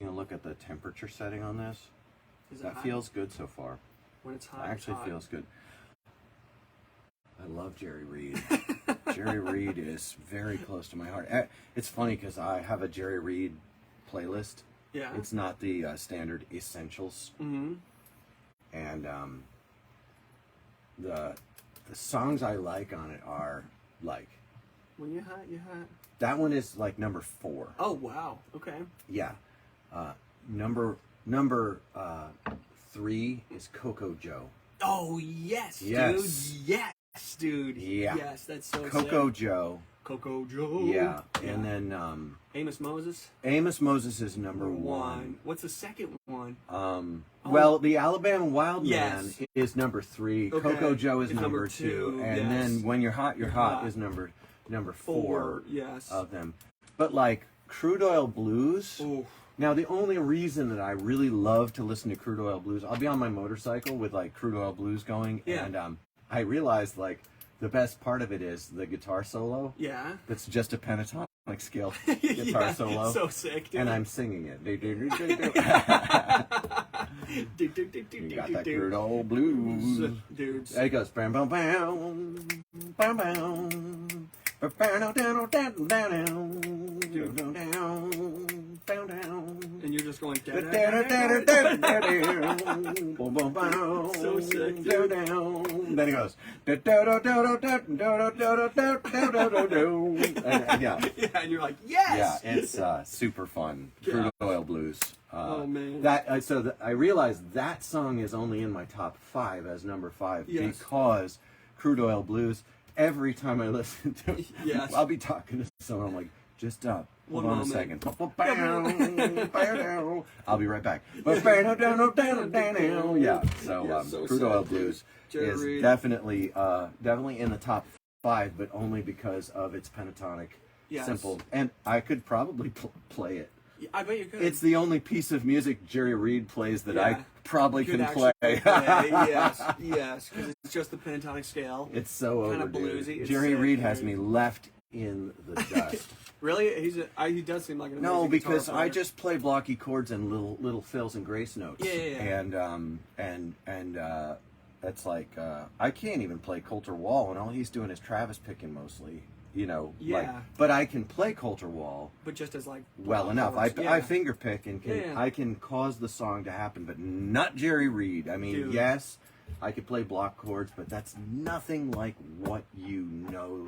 a look at the temperature setting on this. That hot? feels good so far. When it's hot, Actually it's hot. feels good. I love Jerry Reed. Jerry Reed is very close to my heart. It's funny because I have a Jerry Reed playlist. Yeah. It's not the standard essentials. Mm-hmm. And the songs I like on it are like. When you're hot, you're hot. That one is like number 4. Oh wow. Okay. Yeah. Number 3 is Coco Joe. Oh yes, Yes. dude. Yes, dude. Yeah. Yes, that's so Coco sick. Joe. Coco Joe. Yeah. And then Amos Moses. Amos Moses is number 1. What's the second one? Well, the Alabama Wild Yes. Man is number 3. Okay. Coco Joe is It's number 2. And yes. then When You're Hot, You're Hot is number 4 Yes. of them. But like Crude Oil Blues. Oof. Now, the only reason that I really love to listen to Crude Oil Blues, I'll be on my motorcycle with like Crude Oil Blues going, Yeah. and I realized like the best part of it is the guitar solo. Yeah. That's just a pentatonic scale guitar Yeah, solo. So sick, dude. And I'm singing it. You got that Crude Oil Blues. Dude. There it goes. Bam, bam, bam, bam, bam. And you're just going So sick, then he goes. Yeah. Yeah, and you're like, yes. Yeah, it's super fun. Crude Oil Blues. Oh man. I realized that song is only in my top 5 as number 5 Yes. because Crude Oil Blues. Every time I listen to it, Yes. I'll be talking to someone. I'm like, just hold One on moment. a second. I'll be right back. Yeah, so, so Crude Oil sad, Blues Jerry is Reed. definitely in the top 5, but only because of its pentatonic, Yes. simple. And I could probably play it. I bet you could. It's the only piece of music Jerry Reed plays that Yeah. I probably Could can actually play. yes, yes, because it's just the pentatonic scale. It's so Kinda overdue. bluesy. It's Jerry sick, Reed has dude. me left in the dust. Really? He does seem like an amazing No, because guitar I player. just play blocky chords and little fills and grace notes. Yeah. And that's like I can't even play Coulter Wall, and all he's doing is Travis picking mostly. Yeah. But I can play Coulter Wall But just as like well enough. chords. I finger pick and Yeah. I can cause the song to happen, but not Jerry Reed. I mean, Dude. yes, I could play block chords, but that's nothing like what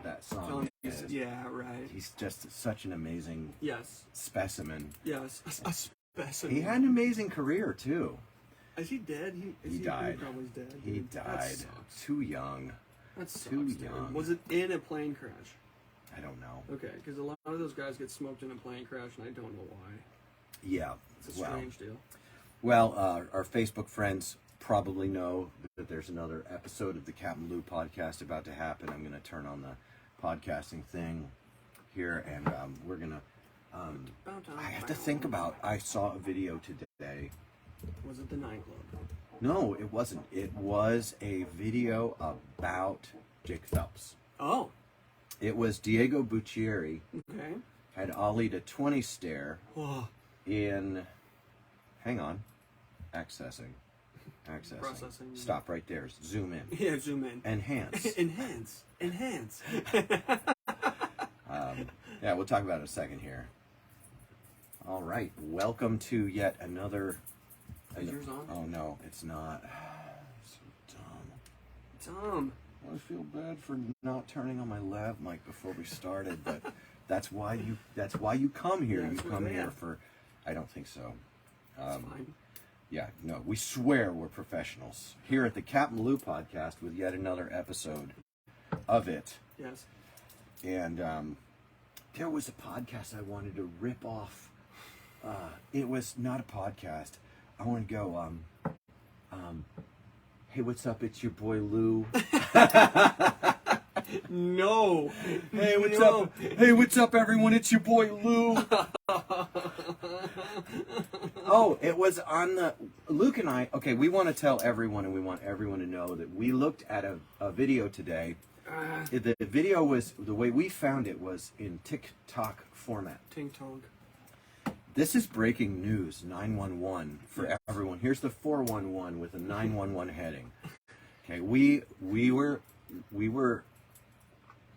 that song is. Yeah, right. He's just such an amazing Yes. specimen. Yes. A specimen. He had an amazing career too. Is he dead? He died. He probably dead. He dude. That died sucks. too young. That sucks, too dude. young. Was it in a plane crash? I don't know. Okay, because a lot of those guys get smoked in a plane crash, and I don't know why. Yeah. It's a strange deal. Well, our Facebook friends probably know that there's another episode of the CapmLew podcast about to happen. I'm going to turn on the podcasting thing here, and we're going to... I have to think about... I saw a video today. Was it the nightclub? No, it wasn't. It was a video about Jake Phelps. Oh. It was Diego Buccieri Okay. had ollied a 20 stair Oh. in... Hang on. Accessing. Processing. Stop right there. Zoom in. Yeah, zoom in. Enhance. Enhance. Yeah, we'll talk about it in a second here. All right. Welcome to yet another... Is yours on? Oh, no, it's not. So dumb. Tom. I feel bad for not turning on my lav mic before we started, but that's why you come here. Yeah, You that's come what- here yeah. for... I don't think so. That's fine. Yeah, no, we swear we're professionals here at the CapmLew podcast with yet another episode of it. Yes. And there was a podcast I wanted to rip off. It was not a podcast. I want to go, hey, what's up? It's your boy Lou. No. Hey, what's No. up? Hey, what's up, everyone? It's your boy Lou. Oh, it was on the... Luke and I... Okay, we want to tell everyone, and we want everyone to know that we looked at a video today. The video was... The way we found it was in Tik-Tok format. Ting Tong. This is breaking news. 911 for everyone. Here's the 411 with a 911 heading. Okay, we were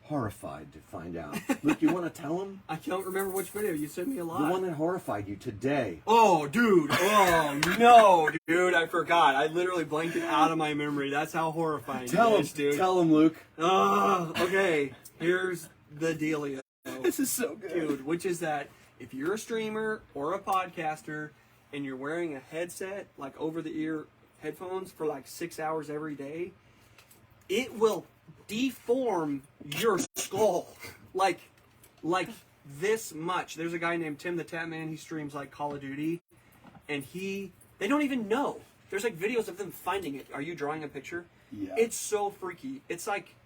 horrified to find out. Luke, you want to tell them? I can't remember which video. You sent me a lot. The one that horrified you today. Oh, dude. Oh, no, dude. I forgot. I literally blanked it out of my memory. That's how horrifying Tell it is, dude. Tell them, Luke. Okay. Here's the dealio. This is so good. Dude, which is that if you're a streamer or a podcaster and you're wearing a headset, like over-the-ear headphones for like 6 hours every day, it will deform your skull like this much. There's a guy named Tim the Tap Man. He streams like Call of Duty, and they don't even know. There's like videos of them finding it. Are you drawing a picture? Yeah. It's so freaky. It's like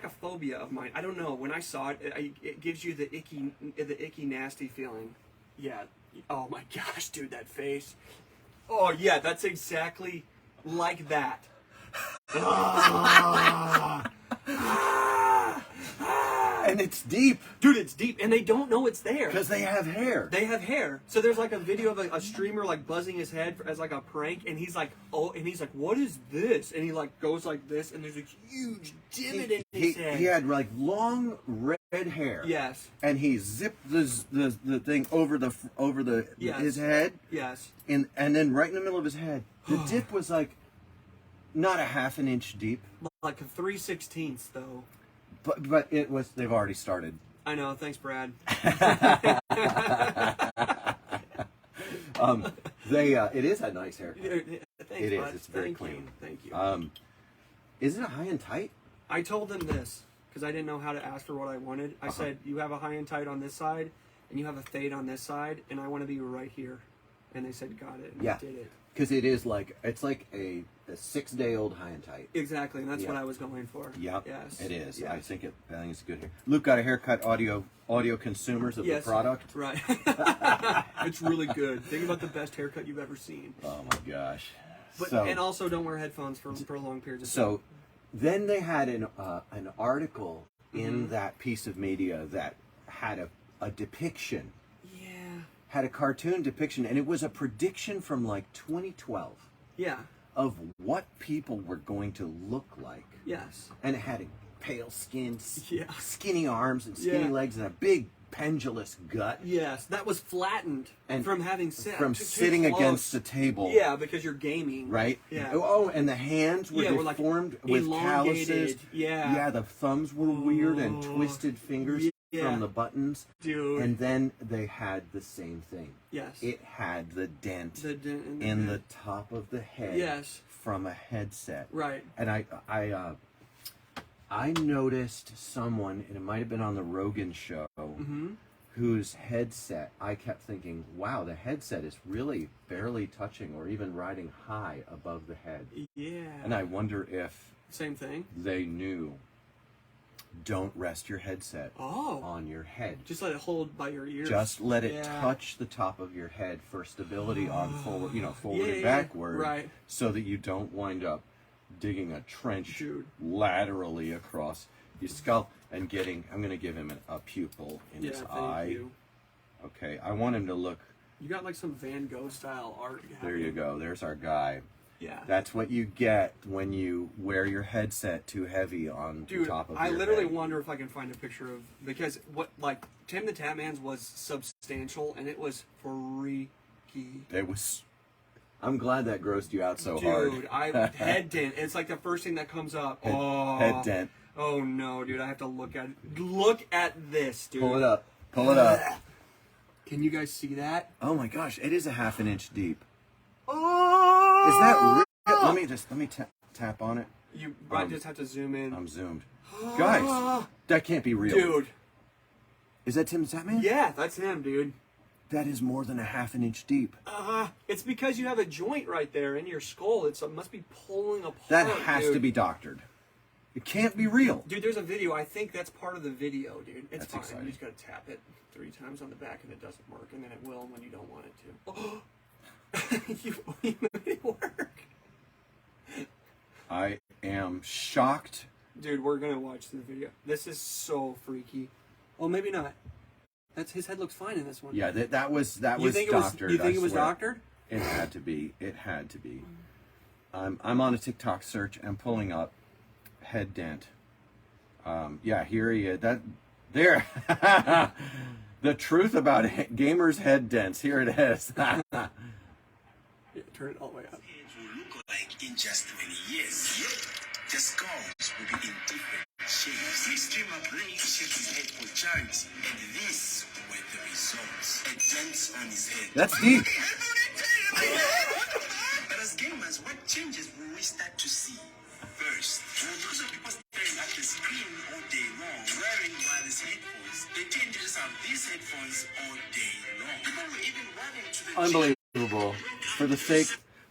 a phobia of mine. I don't know. When I saw it, it gives you the icky, nasty feeling. Yeah. Oh my gosh, dude, that face. Oh yeah, that's exactly like that. And it's deep. Dude, it's deep, and they don't know it's there. Because they have hair. They have hair. So there's like a video of a streamer like buzzing his head as like a prank, and he's like, what is this? And he like goes like this, and there's a huge divot in his head. He had like long red hair. Yes. And he zipped the thing over the Yes. his head. Yes. And then right in the middle of his head, the dip was like not a half an inch deep. Like a 3/16 though. But it was. They've already started. I know. Thanks, Brad. It is a nice haircut. Thanks, It is. bud. It's very Thank clean. You. Thank you. Is it a high and tight? I told them this because I didn't know how to ask for what I wanted. I said, you have a high and tight on this side, and you have a fade on this side, and I want to be right here. And they said, got it. And Yeah. they did it. Because it's like a 6-day-old high and tight. Exactly, and that's what I was going for. Yep. Yes. It is. Yes. I think it's good hair. Luke got a haircut. Audio consumers of the product. Right. It's really good. Think about the best haircut you've ever seen. Oh my gosh. And also don't wear headphones for long periods of time. So then they had an article in that piece of media that had a depiction. Had a cartoon depiction, and it was a prediction from like 2012. Yeah. Of what people were going to look like. Yes. And it had a pale skin, Yeah. skinny arms and skinny legs, and a big pendulous gut. Yes, that was flattened And from having sat from too sitting close. against the table. Yeah, because you're gaming. Right? Yeah. Oh, and the hands were deformed like with elongated. calluses. Yeah. Yeah, the thumbs were weird and twisted fingers from the buttons. Dude. And then they had the same thing. Yes. It had the dent, in the top of the head. Yes. From a headset. Right. And I noticed someone, and it might have been on the Rogan show, whose headset, I kept thinking, wow, the headset is really barely touching or even riding high above the head. Yeah. And I wonder if same thing. They knew, don't rest your headset on your head. Just let it hold by your ears. Just let it touch the top of your head for stability on forward and backward, right. So that you don't wind up digging a trench laterally across your skull and I'm going to give him a pupil in his eye. You. Okay, I want him to look. You got like some Van Gogh style art. There you go. There's our guy. Yeah. That's what you get when you wear your headset too heavy on the top of your head. I literally wonder if I can find a picture of, because Tim the Tap Man's was substantial and it was freaky. It was. I'm glad that grossed you out so hard. Dude, head dent. It's like the first thing that comes up. Head dent. Oh no, dude, I have to look at it. Look at this, dude. Pull it up. Pull it up. Can you guys see that? Oh my gosh, it is a half an inch deep. Oh! Is that real? Let me tap on it. You might just have to zoom in. I'm zoomed. Guys, that can't be real. Dude. Is that Tim the Tap Man? Yeah, that's him, dude. That is more than a half an inch deep. It's because you have a joint right there in your skull. It must be pulling apart. That has to be doctored. It can't be real. Dude, there's a video. I think that's part of the video, dude. It's That's fine. exciting. You just gotta tap it 3 times on the back and it doesn't work, and then it will when you don't want it to. You made it work. I am shocked. Dude, we're gonna watch the video. This is so freaky. Well, maybe not. That's his head looks fine in this one. Yeah, that was You think doctored. You think I it was swear. doctored? It had to be. It had to be. I'm on a TikTok search. I'm pulling up head dent. Yeah, here he is. There. The truth about gamers' head dents. Here it is. Yeah, turn it all the way up. It will look like in just many years. The skulls will be in different shapes. The streamer Blake shaved his head for charity, and these were the results. A dent on his head. That's deep. But as gamers, what changes will we start to see? First, for those of people staring at the screen all day long, wearing wireless headphones, they tend to just have these headphones all day long. People will even run into the Unbelievable.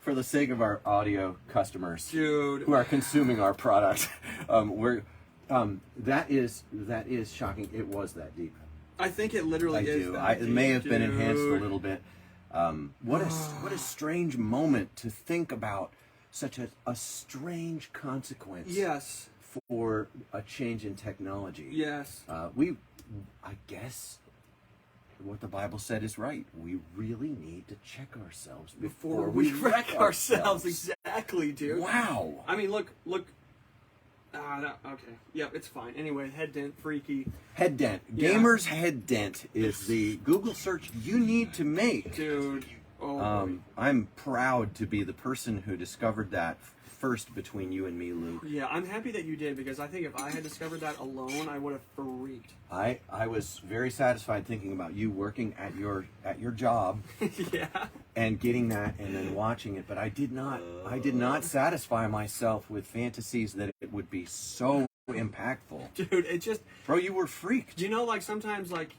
For the sake of our audio customers, Dude. who are consuming our product, that is shocking. It was that deep. I think it literally I is. do. That It may have been dude. enhanced a little bit. What a strange moment to think about such a strange consequence. Yes. For a change in technology. Yes. I guess what the Bible said is right. We really need to check ourselves Before we wreck ourselves. Exactly, dude. Wow. I mean, look. No, okay. Yep, it's fine. Anyway, head dent, freaky. Head dent. Yeah. Gamers head dent is the Google search you need to make. Dude. Oh, boy. I'm proud to be the person who discovered that first between you and me, Luke. Yeah, I'm happy that you did, because I think if I had discovered that alone, I would have freaked. I was very satisfied thinking about you working at your job Yeah. and getting that and then watching it, but I did not satisfy myself with fantasies that it would be so impactful. Dude, it just... Bro, you were freaked. Do you know, like, sometimes, like,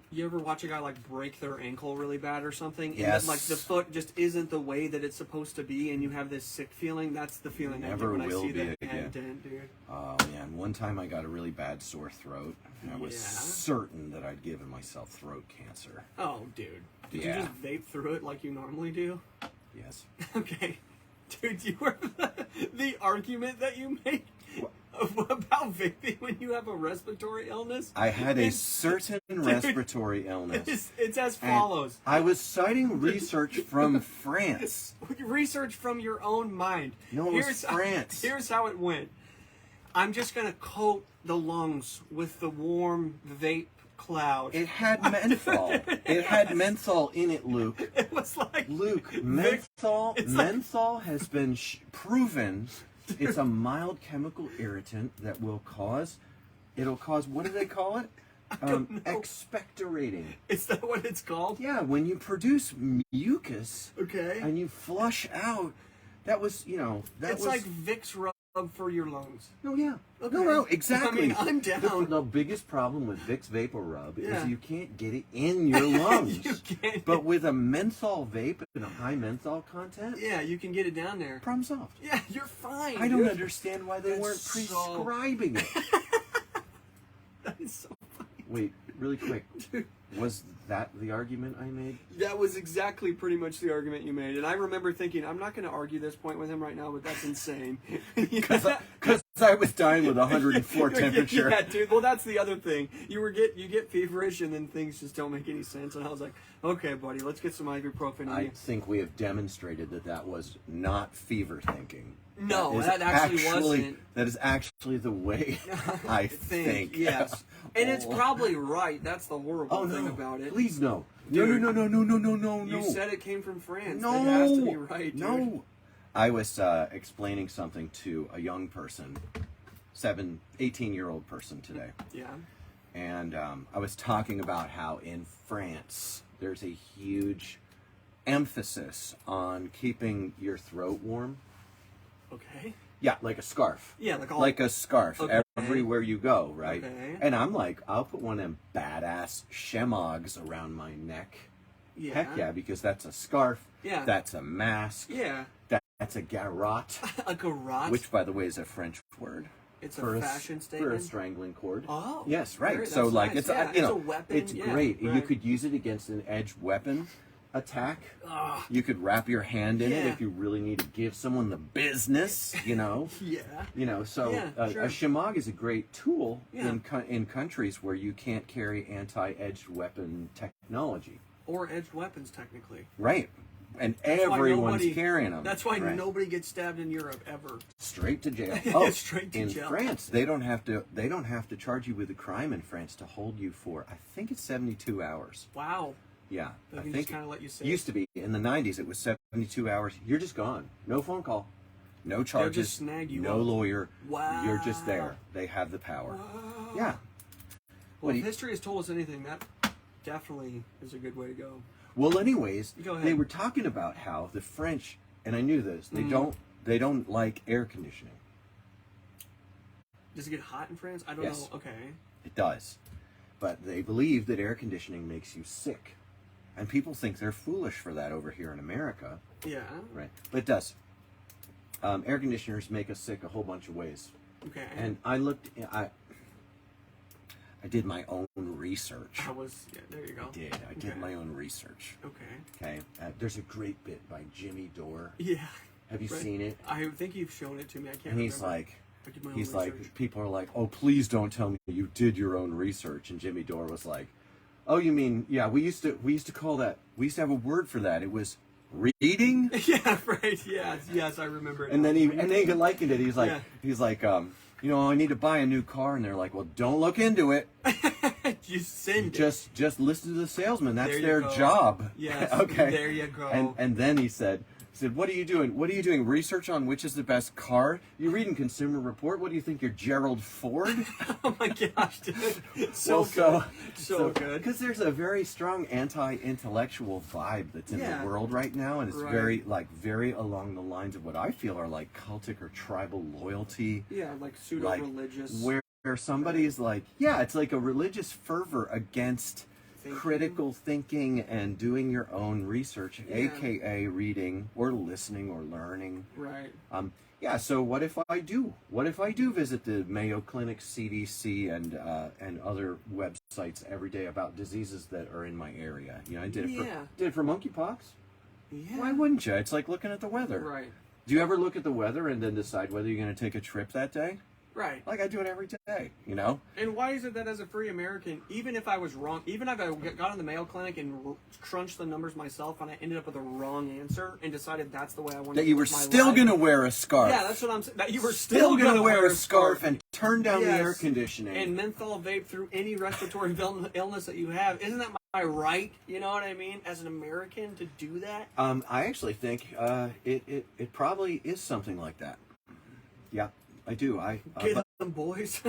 you ever watch a guy, like, break their ankle really bad or something? And Yes. then, like, the foot just isn't the way that it's supposed to be, and you have this sick feeling? That's the feeling I get Never when I will see be that again. head dent, dude. Oh man, one time I got a really bad sore throat, and I was Yeah. certain that I'd given myself throat cancer. Oh, dude. Did Yeah. you just vape through it like you normally do? Yes. Okay. Dude, you were the argument that you make about vaping when you have a respiratory illness? I had a certain respiratory illness. It's as and follows. I was citing research from France. Research from your own mind. No, it was France. Here's how it went. I'm just going to coat the lungs with the warm vape cloud. It had menthol. It had menthol in it, Luke. It was like... Luke, menthol It's like- menthol has been proven. It's a mild chemical irritant that will cause. It'll cause. What do they call it? don't know. Expectorating. Is that what it's called? Yeah, when you produce mucus Okay. and you flush out, that was, that It's was like Vicks rub for your lungs. No, yeah. Okay. No, exactly. I mean, I'm down. The biggest problem with Vicks Vapor Rub Yeah. is you can't get it in your lungs. You can't. But with a menthol vape and a high menthol content, Yeah, you can get it down there. problem solved. Yeah, you're fine. I don't dude. understand why they That's weren't so- prescribing it. That is so funny. Wait, really quick. Dude, Was that the argument I made? that was exactly pretty much the argument you made. And I remember thinking, I'm not going to argue this point with him right now, but that's insane. Because I was dying with 104 temperature. Yeah, dude. Well, that's the other thing. You get feverish, and then things just don't make any sense. And I was like, okay, buddy, let's get some ibuprofen in I you. think we have demonstrated that was not fever thinking. No, is that actually wasn't. That is actually the way I think. Yes. And it's Oh. probably right. That's the horrible Oh thing no! about it. Please no! Dude, No! You said it came from France. No! It has to be right, dude. No! I was explaining something to a young person, 18-year-old person today, Yeah. and I was talking about how in France there's a huge emphasis on keeping your throat warm. Okay. Yeah, like a scarf. Yeah, like all. Like a scarf Okay. everywhere you go, right? Okay. And I'm like, I'll put one of them badass shemogs around my neck. Yeah. Heck yeah, because that's a scarf. Yeah. That's a mask. Yeah. That's a garrote, A garrote. which, by the way, is a French word. It's a for fashion for statement. a strangling cord. Oh. Yes, right. Very- So that's like nice. it's Yeah, you know it's a weapon. it's Yeah, great. You right. could use it against an edged weapon. attack. Ugh. You could wrap your hand in it Yeah. if you really need to give someone the business, you know. Yeah. So Yeah, sure. a shemagh is a great tool Yeah. in countries where you can't carry anti-edged weapon technology. Or edged weapons, technically. Right. And That's why everyone's nobody- carrying them. That's why right? nobody gets stabbed in Europe ever. Straight to jail. Oh, Straight to in jail. France, they don't have to charge you with a crime in France to hold you for, I think it's 72 hours. Wow. Yeah, They I can think just kind of let you sit. used to be in the 90s. It was 72 hours. You're just gone. No phone call, no charges, just snag you no up. lawyer. Wow. You're just there. They have the power. Wow. Yeah. Well, do if you- history has told us anything, that definitely is a good way to go. Well, anyways, Go ahead. they were talking about how the French, and I knew this. Mm. They don't like air conditioning. Does it get hot in France? I don't Yes. know. Okay. It does, but they believe that air conditioning makes you sick, and people think they're foolish for that over here in America. Yeah. Right, but it does. Air conditioners make us sick a whole bunch of ways. Okay. And I did my own research. There you go. I did Okay. my own research. Okay. Okay, there's a great bit by Jimmy Dore. Yeah. Have you Right. seen it? I think you've shown it to me. I can't And he's remember. like, I did my own research. people are like, oh, please don't tell me you did your own research. And Jimmy Dore was like, oh, you mean, yeah, we used to call that, we used to have a word for that. It was reading. Yeah, right. Yes, I remember it. And then he likened it. He's like, Yeah. you know, I need to buy a new car. And they're like, well, don't look into it. You send it. Just listen to the salesman. That's There you their go. job. Yes. Okay. There you go. And then he said, what are you doing? What are you doing? Research on which is the best car? You reading Consumer Report? What do you think? You're Gerald Ford? Oh my gosh, dude. So Well, good. So good. Because there's a very strong anti-intellectual vibe that's in Yeah. the world right now, and it's Right. very along the lines of what I feel are like cultic or tribal loyalty. Yeah, like pseudo-religious. Where somebody is like, yeah, it's like a religious fervor against Thinking. critical thinking and doing your own research, Yeah. aka reading or listening or learning. Right. Yeah. So what if I do? What if I do visit the Mayo Clinic, CDC, and other websites every day about diseases that are in my area? You know, I did it for monkeypox. Yeah. Why wouldn't you? It's like looking at the weather. Right. Do you ever look at the weather and then decide whether you're going to take a trip that day? Right. Like I do it every day, you know? And why is it that as a free American, even if I was wrong, even if I got in the Mayo Clinic and crunched the numbers myself and I ended up with a wrong answer and decided that's the way I wanted That to you were live my still life. going to wear a scarf. Yeah, that's what I'm saying. That you were still still going to wear a scarf and turn down the Yes. air conditioning. and menthol vape through any respiratory illness that you have. Isn't that my right? You know what I mean? As an American to do that? I actually think it probably is something like that. Yeah, I do. Get them, boys.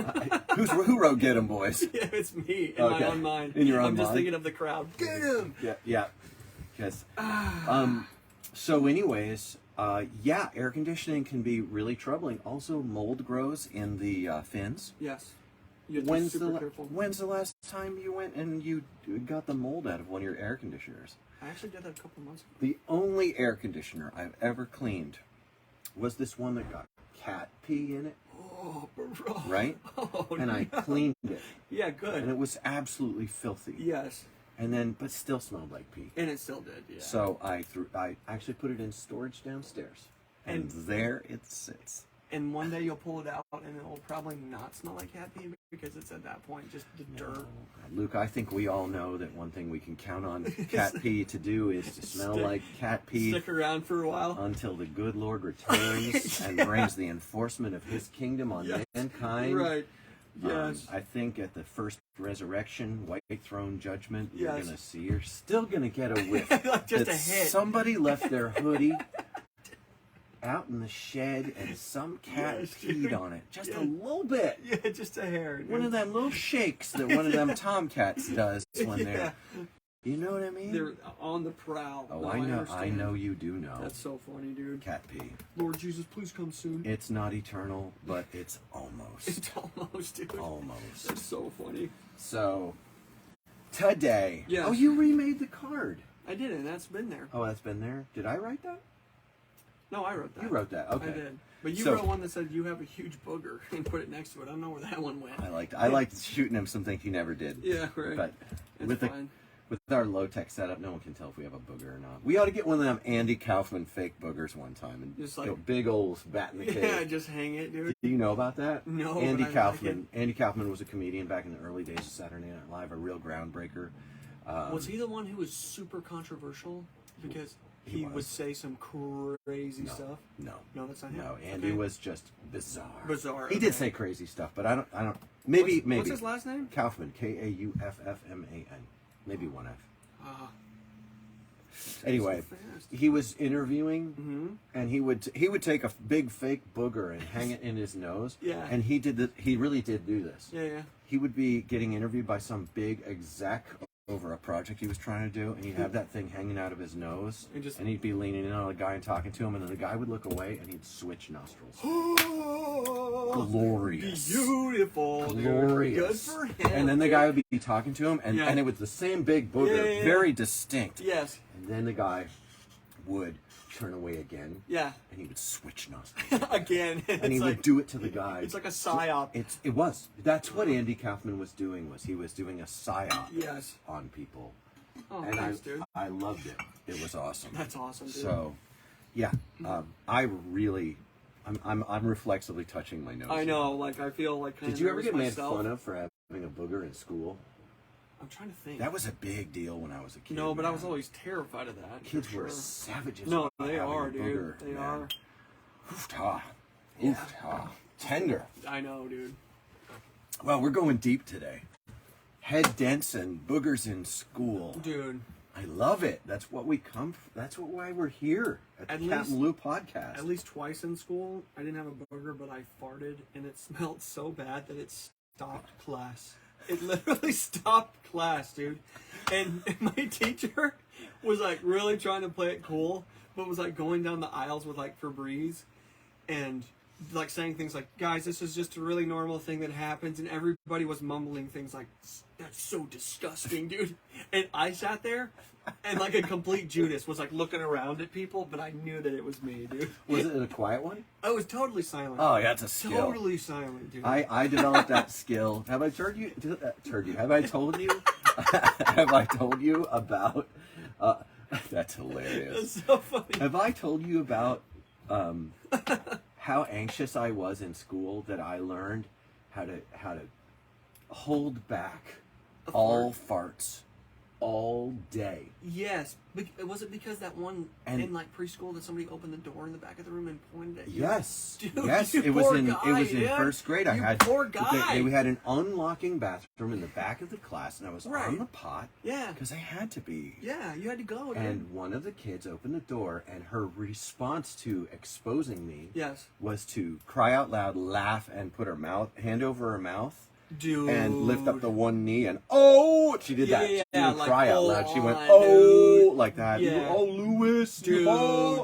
Who wrote "Get 'Em Boys"? Yeah, it's me in Okay. my own mind. In your own I'm just mind? thinking of the crowd. Get him! Yeah. Yes. So, anyways, yeah, air conditioning can be really troubling. Also, mold grows in the fins. Yes. You have to be super careful. When's the last time you went and you got the mold out of one of your air conditioners? I actually did that a couple months ago. The only air conditioner I've ever cleaned was this one that got cat pee in it, Oh, bro. right? Oh, And I no. cleaned it, Yeah, good. and it was absolutely filthy. Yes. And then, but still smelled like pee. And it still did, yeah. So I actually put it in storage downstairs, and there it sits. And one day you'll pull it out and it will probably not smell like cat pee because it's at that point just the dirt. Luke, I think we all know that one thing we can count on cat pee to do is to smell like cat pee Stick around for a while. until the good Lord returns and brings the enforcement of His kingdom on Yes. mankind. Right. Yes. I think at the first resurrection, white throne judgment, Yes. you're still gonna get a whiff. Like just that a hit. Somebody left their hoodie out in the shed and some cat Yes, peed dude. on it. Just Yeah. a little bit. Yeah, just a hair. dude. One of them little shakes that one of them tomcats does when they're, you know what I mean? They're on the prowl. Oh, No, I know. I understand. know you do know. That's so funny, dude. Cat pee. Lord Jesus, please come soon. It's not eternal, but it's almost. It's almost, dude. Almost. That's so funny. So, today. Yes. Oh, you remade the card. I did it. That's been there. Oh, that's been there. Did I write that? No, I wrote that. You wrote that. Okay. I did. But you So- wrote one that said you have a huge booger and put it next to it. I don't know where that one went. I liked shooting him some things he never did. Yeah, right. But It's with fine. with our low-tech setup, no one can tell if we have a booger or not. We ought to get one of them Andy Kaufman fake boogers one time and Just like big old bat in the cave. Yeah, just hang it, dude. Do you know about that? No. Andy but I Kaufman. Andy Kaufman was a comedian back in the early days of Saturday Night Live, a real groundbreaker. Was he the one who was super controversial because he would say some crazy stuff? No, that's not him. No, Andy was just bizarre. Bizarre. He did say crazy stuff, but I don't. Maybe. What's his last name? Kaufman. Kauffman. Maybe one F. Ah. Anyway, So fast. he was interviewing, and he would take a big fake booger and hang it in his nose. Yeah. And he really did do this. Yeah. He would be getting interviewed by some big exec over a project he was trying to do, and he'd have that thing hanging out of his nose, and he'd be leaning in on a guy and talking to him, and then the guy would look away, and he'd switch nostrils. Glorious. Beautiful. Glorious. Good for him. And then the guy would be talking to him, and it was the same big booger, very distinct. Yes. And then the guy would turn away again. Yeah. And he would switch nostrils. Again. And he would do it to the guy. It's like a psyop. It was. That's what Andy Kaufman was doing. He was doing a psyop on people. Oh, and thanks, dude. I loved it. It was awesome. That's awesome, dude. So, yeah, I'm reflexively touching my nose. I know, like I feel like. Did you ever get made fun of for having a booger in school? I'm trying to think. That was a big deal when I was a kid. No, but I was always terrified of that. Kids were savages. No, about they having are, a dude. booger, They man. are. Oof-ta. Yeah. Oof-ta. Tender. I know, dude. Well, we're going deep today. Head dents and boogers in school. Dude. I love it. That's what we come. That's why we're here at the CapmLew podcast. At least twice in school, I didn't have a booger, but I farted, and it smelled so bad that it stopped class. It literally stopped class, dude. And my teacher was like really trying to play it cool, but was like going down the aisles with like Febreze, and like saying things like, "Guys, this is just a really normal thing that happens," and everybody was mumbling things like, "That's so disgusting, dude." And I sat there, and like a complete Judas was like looking around at people, but I knew that it was me, dude. Was it a quiet one? I was totally silent. Oh, yeah, that's a skill. Totally silent, dude. I developed that skill. Have I told you? Have I told you? Have I told you about? That's hilarious. That's so funny. Have I told you about how anxious I was in school that I learned how to hold back all farts all day? Yes. Was it because that one in like preschool that somebody opened the door in the back of the room and pointed at you? Yes. Dude, yes. you It was poor in guy, in man. first grade. I You had poor guy. We had an unlocking bathroom in the back of the class, and I was Right. on the pot. Yeah. Because I had to be. Yeah, you had to go, dude. And one of the kids opened the door, and her response to exposing me Yes. was to cry out loud, laugh, and put her hand over her mouth. Dude. And lift up the one knee and she did that. She didn't like, cry out loud. She went dude. like that. Yeah. Oh, Lewis, Dude,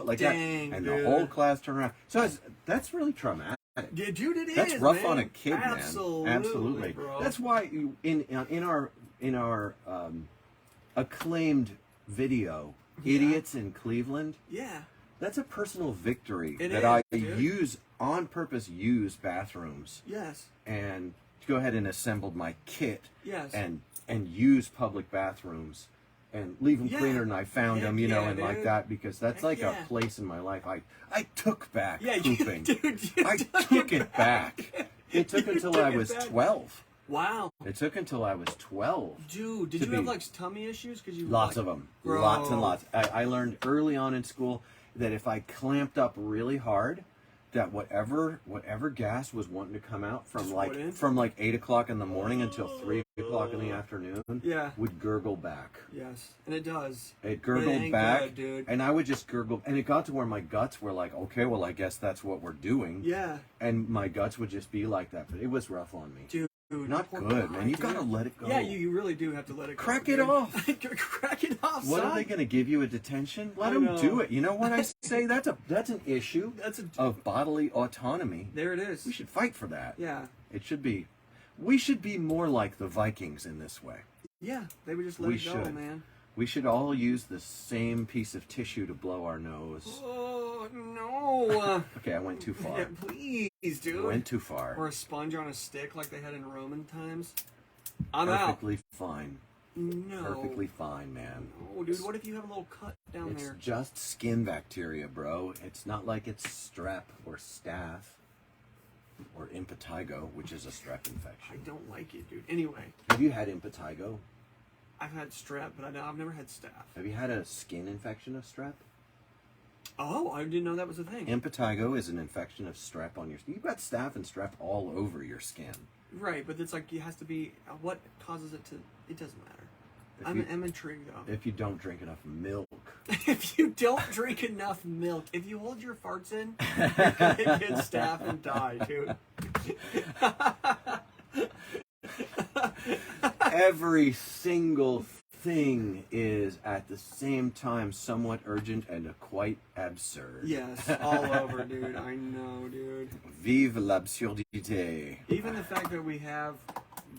like dang, that. And dude. the whole class turned around. So that's really traumatic. Yeah, dude, it That's is, rough man. on a kid, Absolutely, man. Absolutely, bro. That's why in our acclaimed video, Idiots in Cleveland. Yeah. That's a personal victory It that is, I dude. use on purpose. Use bathrooms Yes. and go ahead and assembled my kit. Yes. And use public bathrooms and leave them Yeah. cleaner than I found Heck them, yeah, and like dude. that, because that's Heck like yeah. a place in my life. I took back Yeah, pooping. dude, I took it back. It took until I was 12. Wow. It took until I was 12. Dude, did to you have be- like tummy issues? Cause you Lots like, of them. Bro. Lots and lots. I learned early on in school that if I clamped up really hard, that whatever gas was wanting to come out from Just like wouldn't? from like 8 o'clock in the morning until 3 o'clock in the afternoon, Yeah. would gurgle back. Yes, and it does. It But gurgled ain't back, good, dude. and I would just gurgle, and it got to where my guts were like, okay, well, I guess that's what we're doing. Yeah. And my guts would just be like that, but it was rough on me. Dude. Not poor good, guy, man. You dude. gotta let it go. Yeah, you really do have to let it go. Crack it dude. off. Crack it off, What son. are they going to give you a detention? Let I them know. do it. You know what I say? That's an issue of bodily autonomy. There it is. We should fight for that. Yeah. It should be. We should be more like the Vikings in this way. Yeah, they would just let We it go, should. man. We should all use the same piece of tissue to blow our nose. Oh, no. Okay, I went too far. Yeah, please, dude. I went too far. Or a sponge on a stick like they had in Roman times. I'm Perfectly fine. No. Perfectly fine, man. Oh, dude, what if you have a little cut down It's there? just skin bacteria, bro. It's not like it's strep or staph or impetigo, which is a strep I infection. don't like it, dude. Anyway, Have you had impetigo? I've had strep, but I've never had staph. Have you had a skin infection of strep? Oh, I didn't know that was a thing. Impetigo is an infection of strep on your skin. You've got staph and strep all over your skin. Right, but it's like it has to be what causes it to. It doesn't matter. If I'm you- intrigued though. If you don't drink enough milk. If you don't drink enough milk, if you hold your farts in, you're gonna get staph and die, dude. Every single thing is at the same time somewhat urgent and quite absurd. Yes, all over, dude. I know, dude. Vive l'absurdité. Even the fact that we have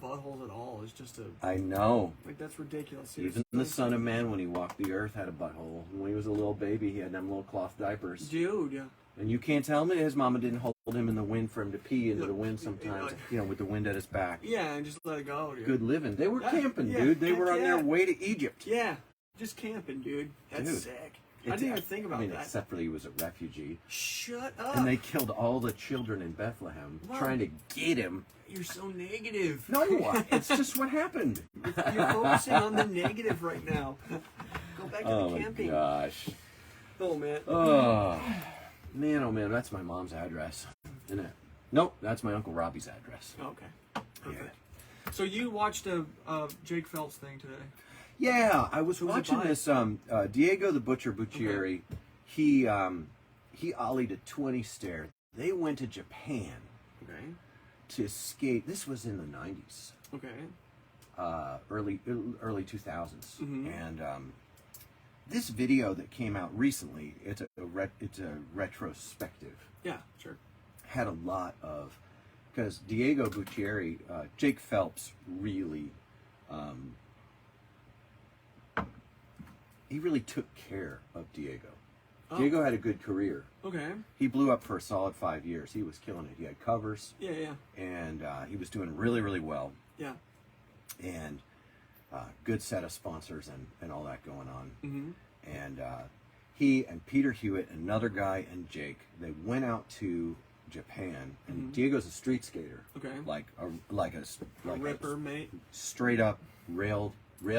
buttholes at all is just I know. like that's ridiculous. Even the Son of Man, when he walked the earth, had a butthole. When he was a little baby, he had them little cloth diapers. Dude, And you can't tell me his mama didn't hold him in the wind for him to pee into the wind sometimes, with the wind at his back. yeah, and just let it go, dude. Good living. They were Yeah, camping, yeah, dude. They were on heck their yeah. way to Egypt. Yeah, just camping, dude. That's Dude, sick. I didn't even think about that. Except for he was a refugee. Shut up. And they killed all the children in Bethlehem Wow. trying to get him. You're so negative. No, it's just what happened. You're focusing on the negative right now. Go back to Oh the my camping. gosh. Oh, man. Oh man, that's my mom's address, isn't it? Nope, that's my Uncle Robbie's address. Okay. Perfect. So you watched a Jake Phelps thing today. Yeah, I was Who was it watching by? this. Diego the Butcher Buccieri, he ollied a 20 stair. They went to Japan Okay. to skate. This was in the 90s, Okay. early 2000s, Mhm. and this video that came out recently. It's a retrospective. Yeah, sure. Had a lot of, because Diego Buccieri, Jake Phelps really, he really took care of Diego. Oh. Diego had a good career. Okay. He blew up for a solid 5 years. He was killing it. He had covers, Yeah, yeah. and he was doing really, really well. Yeah. And good set of sponsors and all that going on. Mm-hmm. And he and Peter Hewitt, another guy, and Jake, they went out to Japan. And Diego's a street skater. Okay. Like a Ripper, mate. straight up rail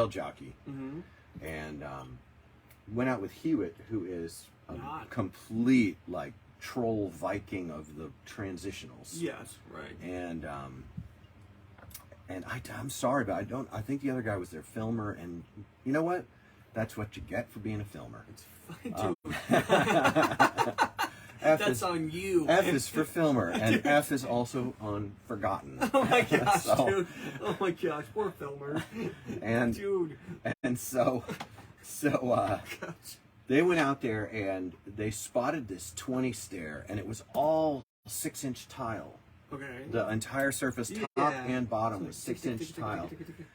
jockey. Mm-hmm. And went out with Hewitt, who is a Not. complete like troll Viking of the transitionals. Yes, right. And I'm sorry, but I think the other guy was their filmer, and you know what? That's what you get for being a filmer. It's fine, dude. F That's is, on you. F is for filmer, and F is also on forgotten. Oh my gosh, So- dude. Oh my gosh, poor filmer. And Dude. and so they went out there and they spotted this 20 stair, and it was all 6-inch tile. Okay. The entire surface, top Yeah. and bottom, was Tick, tick, 6-inch tick, tick, tile. tick, tick, tick, tick.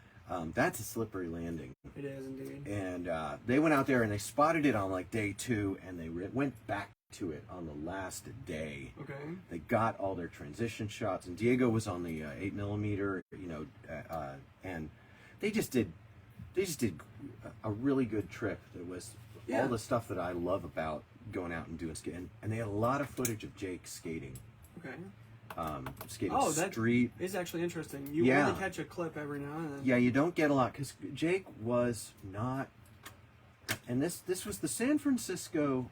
That's a slippery landing. It is indeed. And they went out there and they spotted it on like day 2, and they went back to it on the last day. Okay. They got all their transition shots, and Diego was on the 8mm, and they just did a really good trip. It was Yeah. all the stuff that I love about going out and doing skating, and they had a lot of footage of Jake skating, Okay. skating Oh, that street. is actually interesting. You Yeah. only catch a clip every now and then. Yeah, you don't get a lot because Jake was not, and this was the San Francisco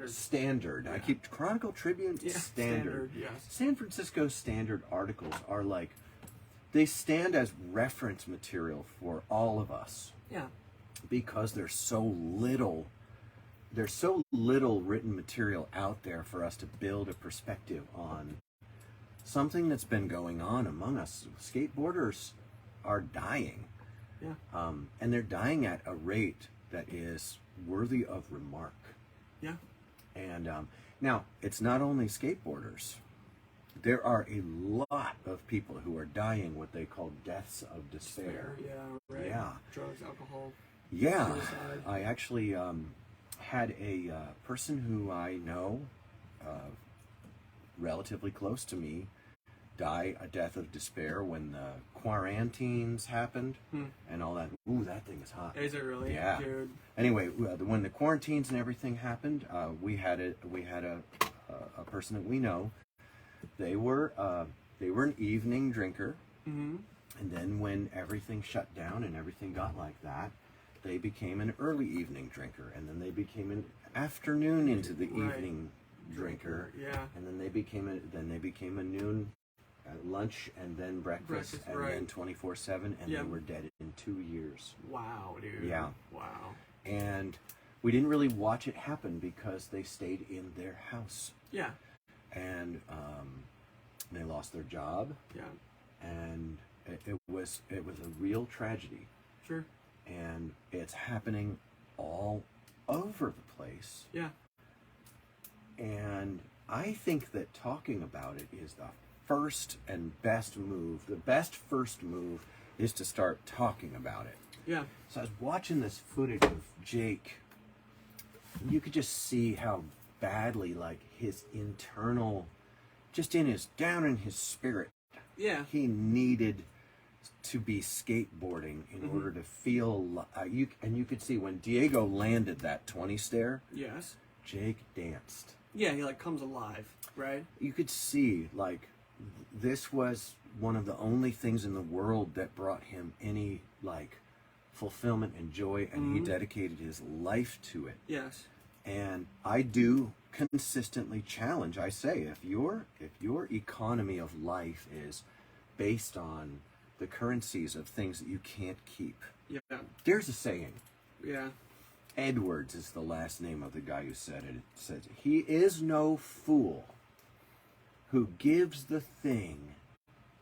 Standard. I keep Chronicle Tribune Yeah, Standard. yes. San Francisco Standard articles are like, they stand as reference material for all of us Yeah. because there's so little written material out there for us to build a perspective on something that's been going on among us. Skateboarders are dying. Yeah. And they're dying at a rate that is worthy of remark. Yeah. And now, it's not only skateboarders. There are a lot of people who are dying what they call deaths of despair. Yeah, right. Yeah. Drugs, alcohol. Yeah. Suicide. I actually had a person who I know, relatively close to me, die a death of despair when the quarantines happened and all that. Ooh, that thing is hot. Is it really? Yeah. Dude. Anyway, when the quarantines and everything happened, we had a person that we know. They were an evening drinker, and then when everything shut down and everything got like that, they became an early evening drinker, and then they became an afternoon into the evening drinker, Yeah. and then they became a noon lunch, and then breakfast and then 24/7, and they were dead in 2 years. Wow, dude. Yeah. Wow. And we didn't really watch it happen because they stayed in their house. Yeah. And they lost their job. Yeah. And it was a real tragedy. Sure. And it's happening all over the place. Yeah. And I think that talking about it is the first and best move. The best first move is to start talking about it. Yeah. So I was watching this footage of Jake. You could just see how badly, like, his internal, just down in his spirit, Yeah. he needed to be skateboarding in order to feel you could see when Diego landed that 20 stair, Yes. Jake danced. Yeah, he like comes alive, right? You could see, like, this was one of the only things in the world that brought him any, like, fulfillment and joy, and he dedicated his life to it. Yes. And I do consistently challenge. I say, if your economy of life is based on the currencies of things that you can't keep, Yeah. there's a saying. Yeah. Edwards is the last name of the guy who said it. It says, "He is no fool who gives the thing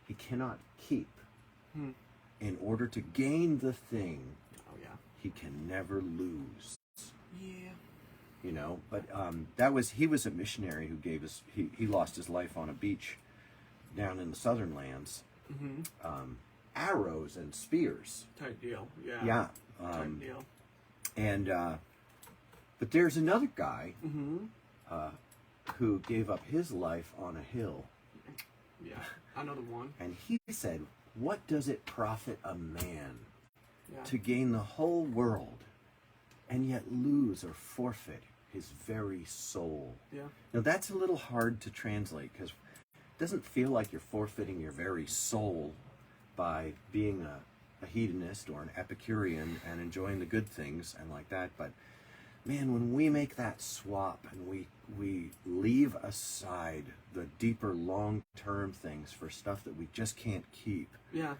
he cannot keep in order to gain the thing Oh yeah. he can never lose." Yeah. You know, but he was a missionary who gave us, he lost his life on a beach down in the southern lands. Arrows and spears. Type deal. Yeah. Yeah. Type deal. And but there's another guy who gave up his life on a hill, Yeah. I know the one. and he said, "What does it profit a man Yeah. to gain the whole world and yet lose or forfeit his very soul?" Yeah. Now that's a little hard to translate because it doesn't feel like you're forfeiting your very soul by being a hedonist or an Epicurean and enjoying the good things and like that. But man, when we make that swap and we leave aside the deeper long-term things for stuff that we just can't keep, Yeah.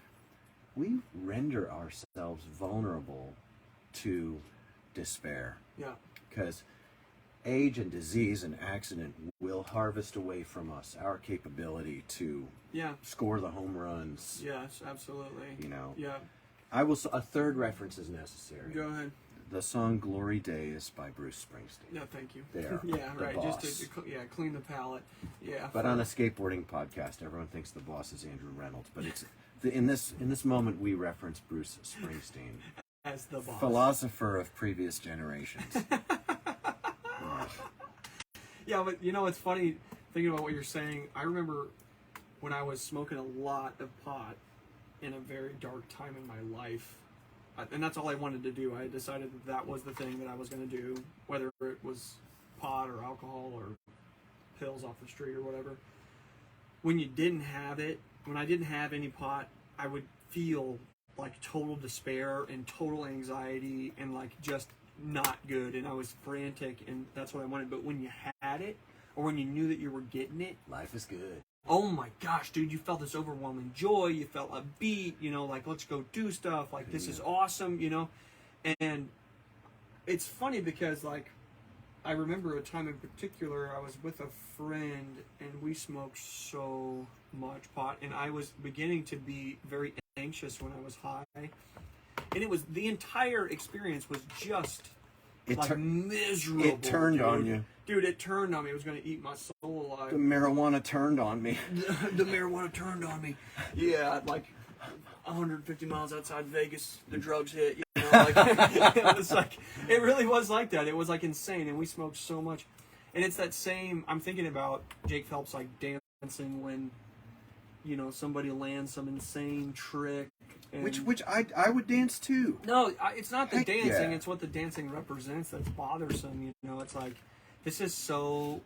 we render ourselves vulnerable to despair. Yeah. Because age and disease and accident will harvest away from us our capability to Yeah. score the home runs. Yes. Absolutely. You know, Yeah. a third reference is necessary. Go ahead. The song "Glory Days" by Bruce Springsteen. No, thank you. There, Yeah. the Right. boss. Just to clean the palate. Yeah. But on a skateboarding podcast, everyone thinks the boss is Andrew Reynolds. But it's in this moment we reference Bruce Springsteen, as the boss. philosopher of previous generations. Yeah, but you know, it's funny thinking about what you're saying. I remember when I was smoking a lot of pot in a very dark time in my life, and that's all I wanted to do. I decided that was the thing that I was going to do, whether it was pot or alcohol or pills off the street or whatever. When you didn't have it, when I didn't have any pot, I would feel like total despair and total anxiety and like just not good, and I was frantic, and that's what I wanted. But when you had it, or when you knew that you were getting it, Life is good. oh my gosh, dude, you felt this overwhelming joy. You felt upbeat, you know, like, let's go do stuff, like, this is awesome, you know. And it's funny because, like, I remember a time in particular, I was with a friend, and we smoked so much pot, and I was beginning to be very anxious when I was high. And it was, the entire experience was just miserable. It turned dude. on you. Dude, it turned on me. It was going to eat my soul alive. The marijuana turned on me. The marijuana turned on me. Yeah, like 150 miles outside Vegas, the drugs hit. You know, like, it was like, it really was like that. It was like insane, and we smoked so much. And it's that same. I'm thinking about Jake Phelps like dancing when somebody lands some insane trick. And Which I would dance too. no, it's not the Heck dancing. yeah. It's what the dancing represents that's bothersome. It's like this is so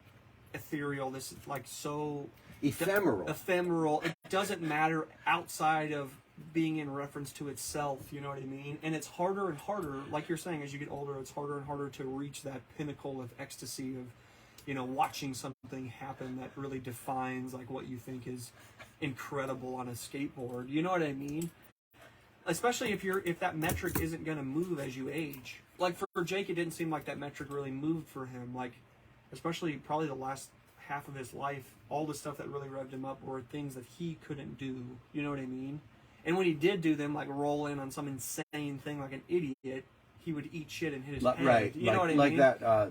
ethereal. This is like so Ephemeral. ephemeral. It doesn't matter outside of being in reference to itself. You know what I mean? And it's harder and harder. Like you're saying, as you get older, it's harder and harder to reach that pinnacle of ecstasy of, watching something happen that really defines like what you think is incredible on a skateboard. You know what I mean? Especially if that metric isn't going to move as you age. Like for Jake, it didn't seem like that metric really moved for him. Like, especially probably the last half of his life, all the stuff that really revved him up were things that he couldn't do. You know what I mean? And when he did do them, like roll in on some insane thing like an idiot, he would eat shit and hit his head. Right, You know what I like mean?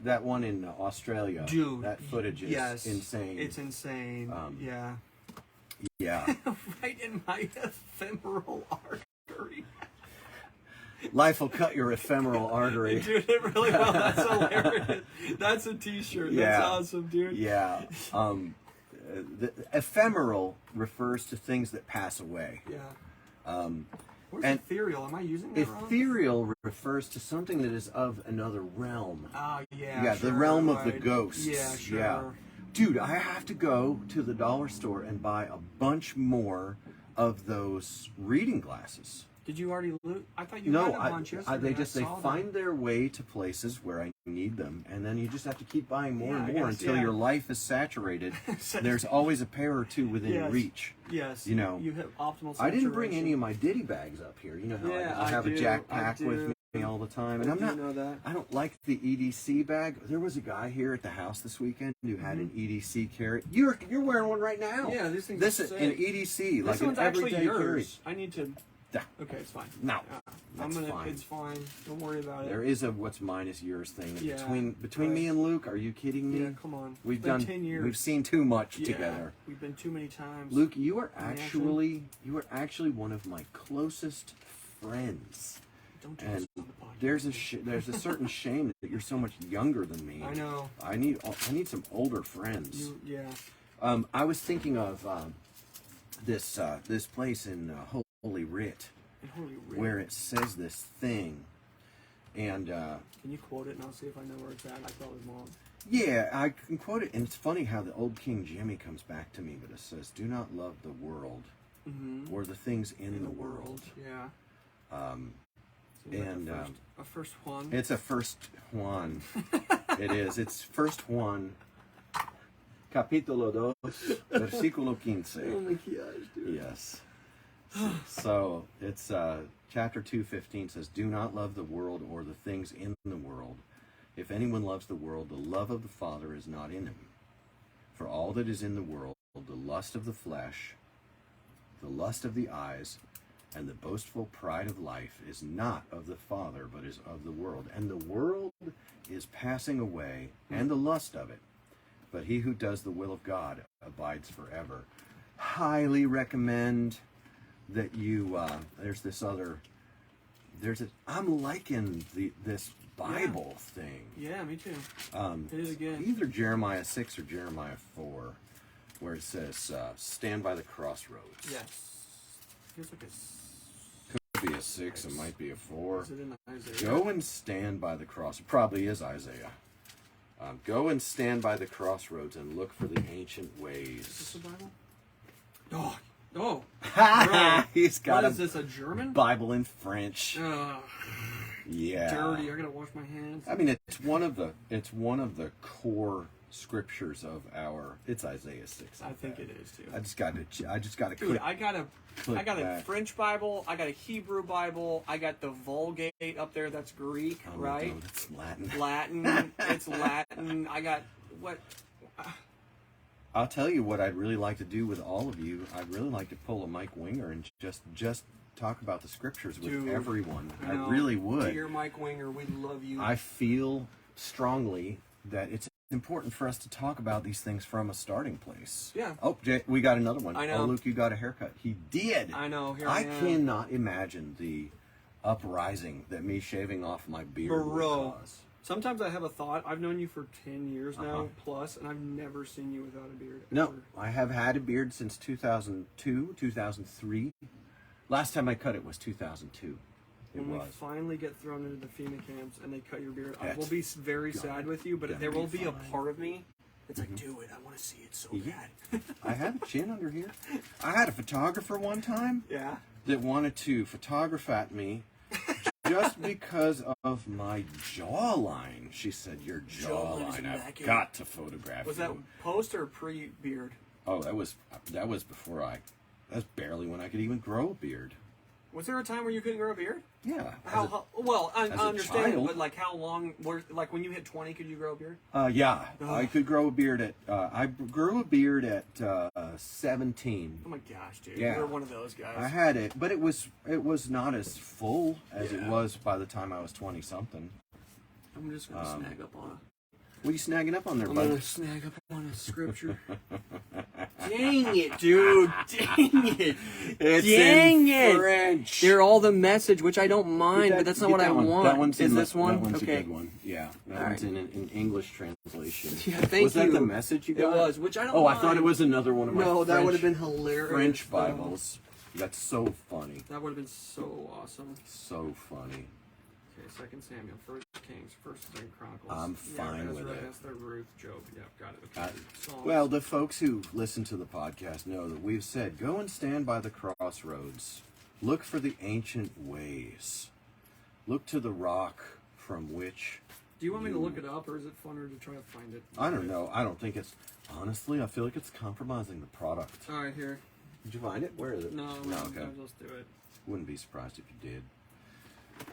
that one in Australia. Dude, that footage is insane. It's insane. Yeah. Yeah. Right in my ephemeral artery. Life will cut your ephemeral artery. Dude, it really will. That's hilarious. That's a t-shirt. Yeah. That's awesome, dude. Yeah. The ephemeral refers to things that pass away. Yeah. Where's and ethereal? Am I using that wrong? Ethereal refers to something that is of another realm. Ah, yeah. Yeah, sure, the realm of the right. ghosts. Yeah, sure. Yeah. Dude, I have to go to the dollar store and buy a bunch more of those reading glasses. Did you already loot? I thought you No, had a bunch yesterday. they find their way to places where I need them, and then you just have to keep buying more and more until your life is saturated. There's always a pair or two within reach. Yes. You know, you have optimal saturation. I didn't bring any of my ditty bags up here. You know how I have a jack pack with me all the time, and I don't like the EDC bag. There was a guy here at the house this weekend who had an EDC carry. You're wearing one right now. Yeah, this thing's this is sick. an EDC, This like one's an actually everyday yours. carry. I need to. Yeah. Okay, it's fine. No, I'm that's gonna. fine. It's fine. Don't worry about it. There is a what's mine is yours thing Yeah, between me and Luke. Are you kidding me? Yeah, come on. We've It's been done 10 years. We've seen too much Yeah, together. We've been too many times. Luke, you are actually one of my closest friends. Don't do And this on the podcast. there's a certain shame that you're so much younger than me. I know. I need some older friends. Yeah. I was thinking of this place in Holy Writ, where it says this thing, and Can you quote it and I'll see if I know where it's at? I thought it was long. yeah, I can quote it, and it's funny how the old King Jimmy comes back to me, but it says, "Do not love the world or the things in the world." Yeah. And a first one. it's a first Juan. It is. It's first Juan, capítulo 2, versículo 15. Oh my gosh, dude. Yes. So it's chapter 2:15 says, "Do not love the world or the things in the world. If anyone loves the world, the love of the Father is not in him. For all that is in the world, the lust of the flesh, the lust of the eyes, and the boastful pride of life is not of the Father, but is of the world. And the world is passing away, and the lust of it. But he who does the will of God abides forever." Highly recommend that you, I'm liking this Bible thing. Yeah, me too. It is again. Either Jeremiah 6 or Jeremiah 4, where it says, "Stand by the crossroads." Yes. Feels like Could be a 6, it might be a 4. Is it in Isaiah? Go and stand by the cross. It probably is Isaiah. Go and stand by the crossroads and look for the ancient Is ways. this the Bible? Oh. Bro. He's got What is this, a German? Bible in French. Ugh, Yeah. dirty. I gotta wash my hands. I mean, it's one of the core scriptures of our. It's Isaiah 6. I think it is too. I just got to. Dude, I got a back. French Bible. I got a Hebrew Bible. I got the Vulgate up there. That's Greek, right? No, that's Latin. Latin. It's Latin. I got what? I'll tell you what I'd really like to do with all of you. I'd really like to pull a Mike Winger and just talk about the scriptures with Dude, everyone. I know. really would. Dear Mike Winger, we love you. I feel strongly that it's important for us to talk about these things from a starting place. Yeah. Oh, Jay, we got another one. I know. Oh, Luke, you got a haircut. He did. I know. Here I I am. cannot imagine the uprising that me shaving off my beard would Bro. cause. Sometimes I have a thought. I've known you for 10 years now plus, and I've never seen you without a beard. No, ever. I have had a beard since 2002, 2003. Last time I cut it was 2002. When we finally get thrown into the FEMA camps and they cut your beard, I That's will be very sad with you, but gonna there will be be a fine. part of me that's like, do it. I want to see it so bad. I have a chin under here. I had a photographer one time Yeah. that wanted to photograph at me just because of my jawline. She said, your Jawline's jawline, I've immaculate. got to photograph Was you. that post or pre-beard? Oh, that was before that's barely when I could even grow a beard. Was there a time where you couldn't grow a beard? Yeah. Well, I as a understand, child. but like how long? Like when you hit 20, could you grow a beard? Yeah, I could grow a beard at. I grew a beard at 17. Oh my gosh, dude! Yeah. You're one of those guys. I had it, but it was not as full as it Yeah. was by the time I was 20 something. I'm just gonna snag up on What are you snagging up on there, I'm bud? gonna snag up on a scripture. Dang it, dude! Dang it! It's Dang in it! French. They're all the message, which I don't mind, but that's not what I want. That one's Is in this one? That one's okay. a good one. Yeah, that All one's right. in English translation. Yeah, thank was that you. the message you It got? was, which I don't Oh, I thought mind. it was another one of my No, that French- would have been hilarious. French though. Bibles. That's so funny. That would have been so awesome. So funny. Okay, Second Samuel, First Kings, First and Chronicles. I'm fine with it. Esther, Ruth, Job. Yeah, got it. Okay. Psalms. Well, the folks who listen to the podcast know that we've said, go and stand by the crossroads. Look for the ancient ways. Look to the rock from which... Do you want me to look it up, or is it funner to try to find it? I don't know. I don't think it's... Honestly, I feel like it's compromising the product. All right, here. Did you find it? Where is it? No, okay. I'll just do it. Wouldn't be surprised if you did.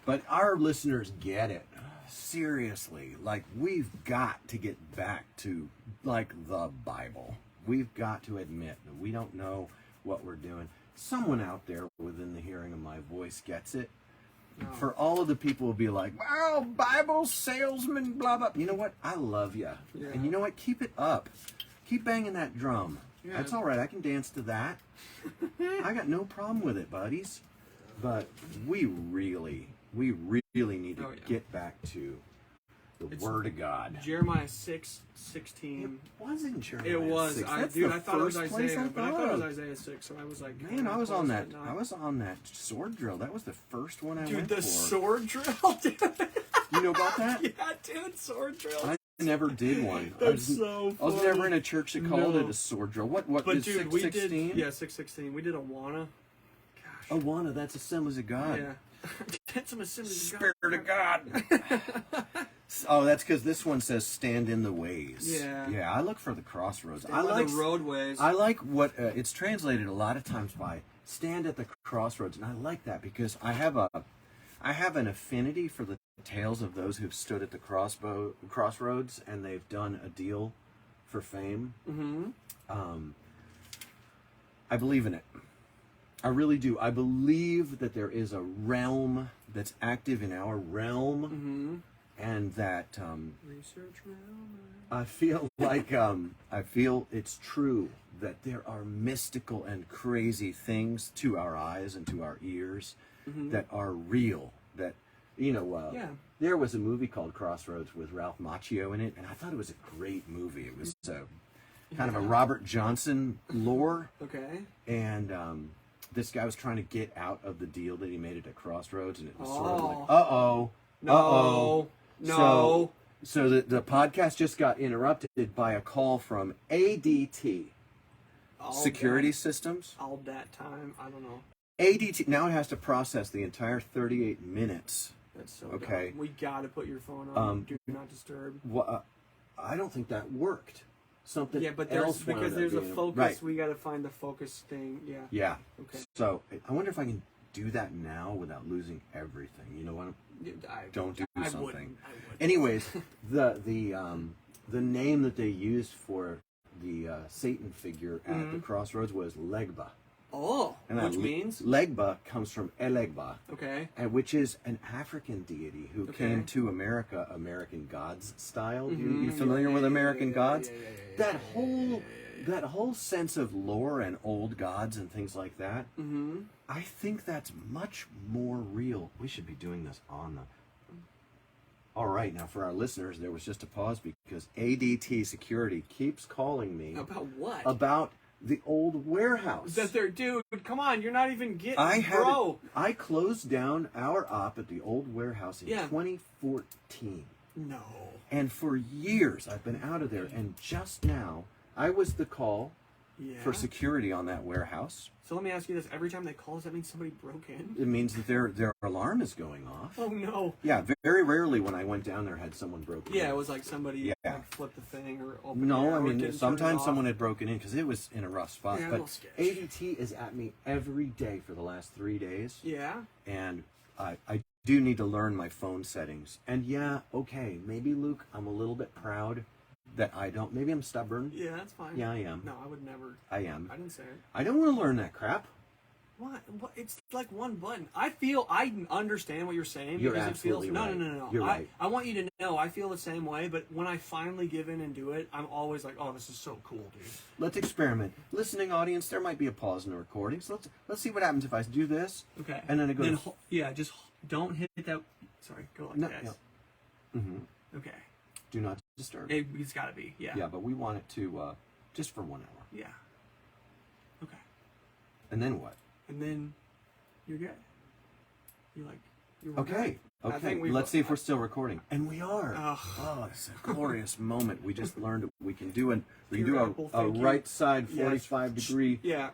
But our listeners get it. Seriously. Like, we've got to get back to, like, the Bible. We've got to admit that we don't know what we're doing. Someone out there within the hearing of my voice gets it. No. For all of the people who be like, wow, Bible salesman, blah, blah. You know what? I love you. Yeah. And you know what? Keep it up. Keep banging that drum. Yeah. That's all right. I can dance to that. I got no problem with it, buddies. But we really need to Oh, yeah. get back to the It's Word of God. Jeremiah 6:16. It wasn't Jeremiah It was. 6. I That's dude, the I thought it was first place Isaiah, but I thought it was of. Isaiah 6, so I was like, Man, I was on close, that. but not. I was on that sword drill. That was the first one I Dude, went the for. sword drill, dude. You know about that? Yeah, dude, sword drill. I never did one. That's so I was funny. never in a church that called No. it a sword drill. What But is dude, we 616? did. Yeah, 6:16. We did Awana. Gosh. Awana, that's Assemblies of God. Yeah. That's some Assemblies of Spirit of God. Oh, that's because this one says stand in the ways. Yeah. Yeah, I look for the crossroads. I like the roadways. I like what it's translated a lot of times by stand at the crossroads, and I like that because I have an affinity for the tales of those who've stood at the crossroads and they've done a deal for fame. Mm-hmm. I believe in it. I really do. I believe that there is a realm that's active in our realm, and that Research round. I feel like I feel it's true that there are mystical and crazy things to our eyes and to our ears that are real. That Yeah. there was a movie called Crossroads with Ralph Macchio in it, and I thought it was a great movie. It was kind of a Robert Johnson lore, Okay. and this guy was trying to get out of the deal that he made at Crossroads, and it was sort of like, No. No. So the podcast just got interrupted by a call from ADT, All Security that, Systems. all that time. I don't know. ADT, now it has to process the entire 38 minutes. That's so Okay. dumb. We gotta put your phone on. Do not disturb. I don't think that worked. Something Yeah, but else there's wound because up there's a being focus. Right. We gotta find the focus thing. Yeah. Yeah. Okay. So I wonder if I can do that now without losing everything. You know what? Don't do I something. wouldn't. I wouldn't. Anyways, the name that they used for the Satan figure at the crossroads was Legba. Oh, And which that means Legba comes from Elegba, okay. and which is an African deity who Okay. came to America, American Gods style. Mhm. You familiar Yeah, with yeah, American yeah, Gods? yeah, That whole sense of lore and old gods and things like that. Mm-hmm. I think that's much more real. We should be doing this on the. All right, now for our listeners, there was just a pause because ADT Security keeps calling me About what? about the old warehouse. That they're, dude, come on, you're not even getting, I closed down our op at the old warehouse in 2014. No. And for years, I've been out of there. And just now, I was the call for security on that warehouse. So let me ask you this. Every time they call, does that mean somebody broke in? It means that their alarm is going off. Oh, no. Yeah, very rarely when I went down there had someone broken in. Yeah, it was like somebody like, flipped the thing or opened No, it, I or mean, didn't sometimes turn it someone off. had broken in because it was in a rough spot. Yeah, a but little sketch. ADT is at me every day for the last 3 days. Yeah. And I do need to learn my phone settings. And yeah, okay, maybe, Luke, I'm a little bit proud that I don't. Maybe I'm stubborn. Yeah, that's fine. Yeah, I am. No, I would never. I am. I didn't say it. I don't want to learn that crap. What? It's like one button. I understand what you're saying. You're because absolutely it feels, right. No. You're right. I want you to know I feel the same way, but when I finally give in and do it, I'm always like, oh, this is so cool, dude. Let's experiment. Listening audience, there might be a pause in the recording. So let's see what happens if I do this. Okay. And then it goes. Just don't hit that. Sorry, go like this. Yeah. Mm-hmm. Okay. Do not disturb. It's got to be. Yeah. Yeah, but we want it to just for 1 hour. Yeah. Okay. And then what? And then you're good. You're Okay. good. Okay. Let's see if we're still recording. And we are. Ugh. Oh, it's a glorious moment. We just learned we can do Theoretical a thinking. right side 45 degree Yeah.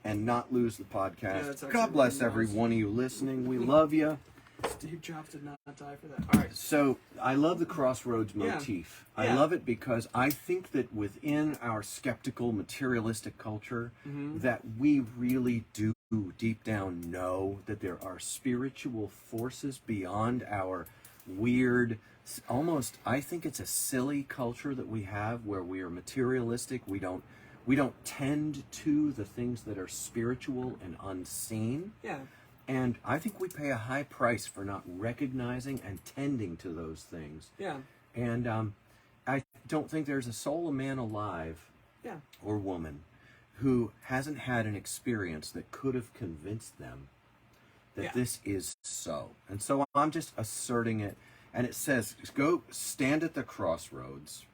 and not lose the podcast. Yeah, that's actually God bless really every nice. one of you listening. We love you. Steve Jobs did not die for that. All right. So I love the Crossroads Yeah. motif. I Yeah. love it because I think that within our skeptical, materialistic culture, that we really do deep down know that there are spiritual forces beyond our weird, almost, I think it's a silly culture that we have where we are materialistic. We don't tend to the things that are spiritual and unseen. Yeah. And I think we pay a high price for not recognizing and tending to those things. Yeah. And I don't think there's a soul of man alive Yeah. or woman who hasn't had an experience that could have convinced them that this is so. And so I'm just asserting it. And it says, go stand at the crossroads.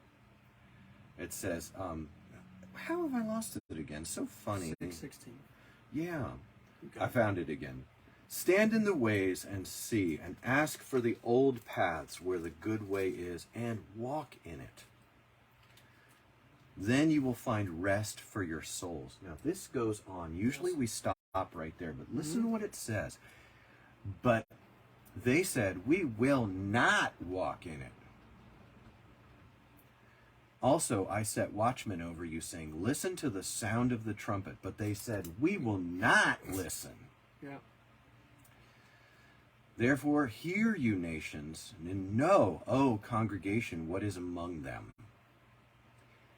It says, how have I lost it again? So funny. 6:16. Yeah. Okay. I found it again. Stand in the ways and see, and ask for the old paths where the good way is, and walk in it. Then you will find rest for your souls. Now, this goes on. Usually we stop right there, but listen to what it says. But they said, we will not walk in it. Also, I set watchmen over you, saying, listen to the sound of the trumpet. But they said, we will not listen. Yeah. Therefore, hear, you nations, and know, O congregation, what is among them.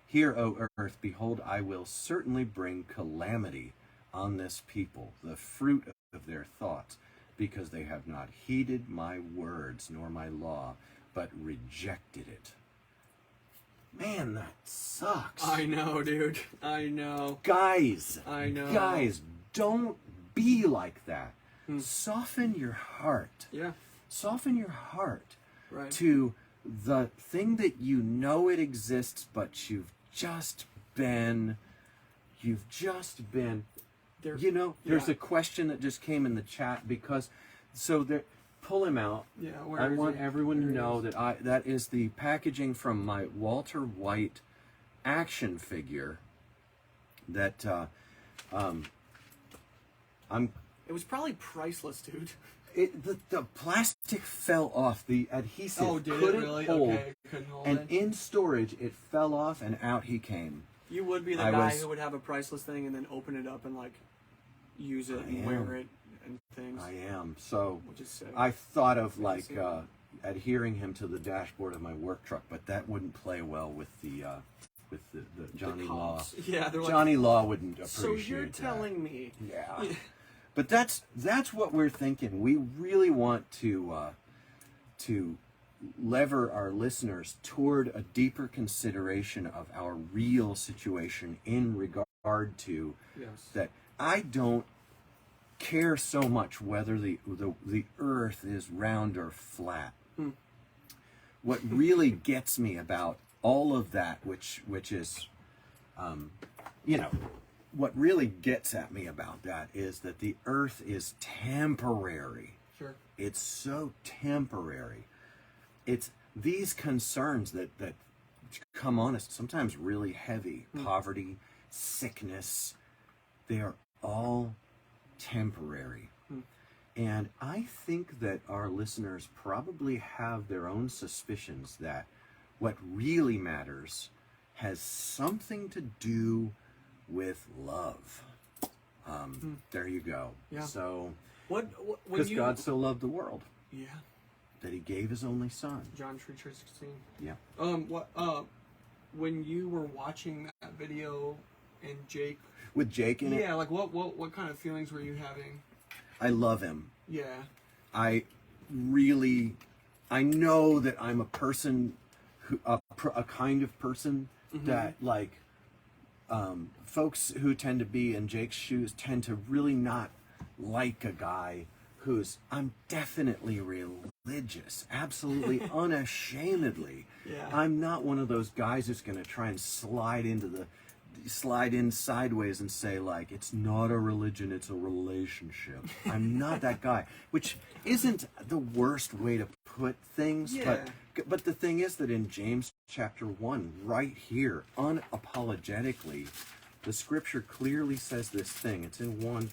Hear, O earth, behold, I will certainly bring calamity on this people, the fruit of their thoughts, because they have not heeded my words nor my law, but rejected it. Man, that sucks. I know, dude. I know. Guys, I know. Guys, don't be like that. Soften your heart. Yeah. Soften your heart Right. to the thing that you know it exists, but you've just been, There- you know, there's yeah. a question that just came in the chat because, so there, pull him out. Yeah. Where I is want it? everyone to There it know is. that is the packaging from my Walter White action figure that It was probably priceless, dude. the plastic fell off, the adhesive Oh, did it couldn't really? hold, Okay, couldn't hold and it. in storage it fell off and out he came. You would be the I guy was- who would have a priceless thing and then open it up and like use it I and am. wear it and things. I am. So Which is sick. I thought of Good to like see you. adhering him to the dashboard of my work truck, but that wouldn't play well with the Johnny Law. cops. Yeah, they're like, Johnny Law wouldn't appreciate so you're that. telling me. Yeah. But that's what we're thinking. We really want to lever our listeners toward a deeper consideration of our real situation in regard to Yes. that. I don't care so much whether the earth is round or flat. what really gets me about all of that, which is, you know, what really gets at me about that is that the earth is temporary. Sure. It's so temporary. It's these concerns that come on us, sometimes really heavy, poverty, sickness, they are all temporary. And I think that our listeners probably have their own suspicions that what really matters has something to do with love. There you go. Yeah. So, When because you God so loved the world yeah, that he gave his only son. John 3:16. Yeah. When you were watching that video and Jake, With Jake in it, yeah, like what kind of feelings were you having? I love him. Yeah. I know that I'm a person, a kind of person that like, folks who tend to be in Jake's shoes tend to really not like a guy who's, I'm definitely religious, absolutely unashamedly. Yeah. I'm not one of those guys who's going to try and slide in sideways and say like, it's not a religion, it's a relationship. I'm not that guy, which isn't the worst way to put things, Yeah. but the thing is that in James chapter 1, right here, unapologetically, the scripture clearly says this thing. It's in one,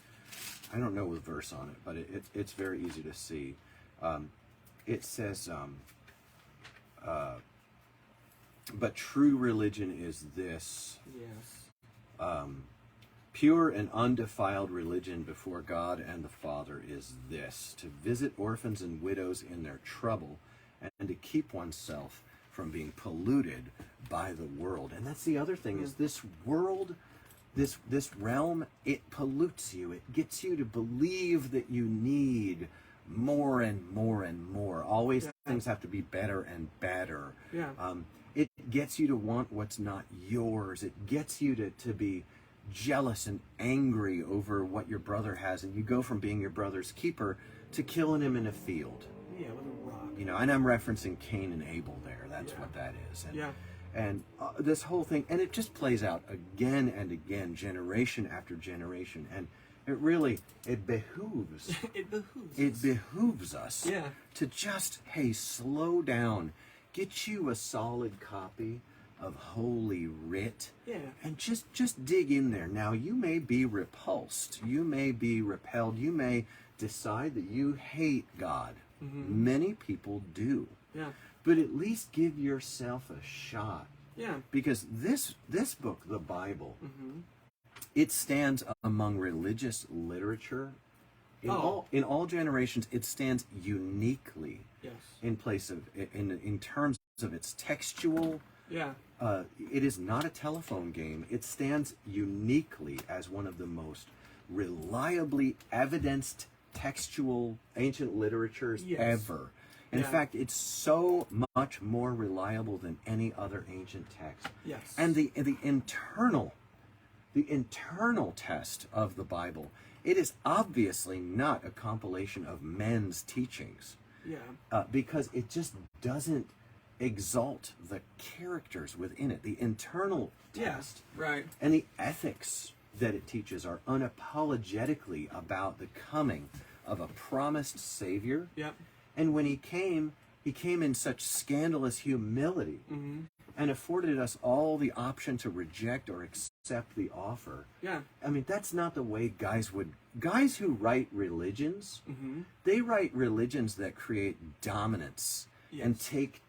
I don't know the verse on it, but it's very easy to see. It says, but true religion is this, Yes. pure and undefiled religion before God and the Father is this, to visit orphans and widows in their trouble and to keep oneself from being polluted by the world. And that's the other thing, is this world, this realm, it pollutes you. It gets you to believe that you need more and more and more. Always things have to be better and better. Yeah. It gets you to want what's not yours. It gets you to be jealous and angry over what your brother has, and you go from being your brother's keeper to killing him in a field. Yeah, with a rock. You know, and I'm referencing Cain and Abel there. That's what that is. And, Yeah. And this whole thing, and it just plays out again and again, generation after generation. And it behooves. It behooves us Yeah. to just, hey, slow down. Get you a solid copy of Holy Writ. Yeah. And just dig in there. Now, you may be repulsed. You may be repelled. You may decide that you hate God. Many people do. Yeah. But at least give yourself a shot. Yeah. Because this book, the Bible, it stands among religious literature. In all generations, it stands uniquely Yes. in terms of its textual. Yeah. It is not a telephone game. It stands uniquely as one of the most reliably evidenced textual ancient literatures ever. In fact, it's so much more reliable than any other ancient text. Yes. And the internal test of the Bible, it is obviously not a compilation of men's teachings. Yeah. Because it just doesn't exalt the characters within it. The internal test Right. and the ethics that it teaches are unapologetically about the coming of a promised Savior. Yep. And when he came in such scandalous humility and afforded us all the option to reject or accept the offer. Yeah. I mean, that's not the way guys who write religions, they write religions that create dominance and take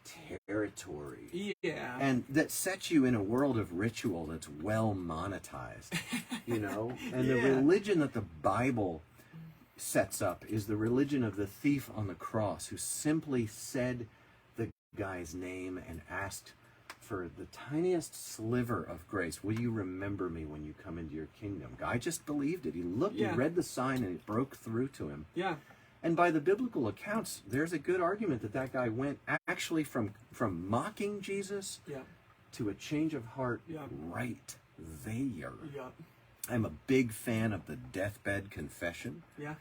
territory. Yeah. And that sets you in a world of ritual that's well monetized, you know? And the religion that the Bible sets up is the religion of the thief on the cross who simply said the guy's name and asked for the tiniest sliver of grace. Will you remember me when you come into your kingdom? Guy just believed it. He looked, he read the sign, and it broke through to him. Yeah. And by the biblical accounts, there's a good argument that guy went actually from mocking Jesus to a change of heart right there. Yeah. I'm a big fan of the deathbed confession. Yeah.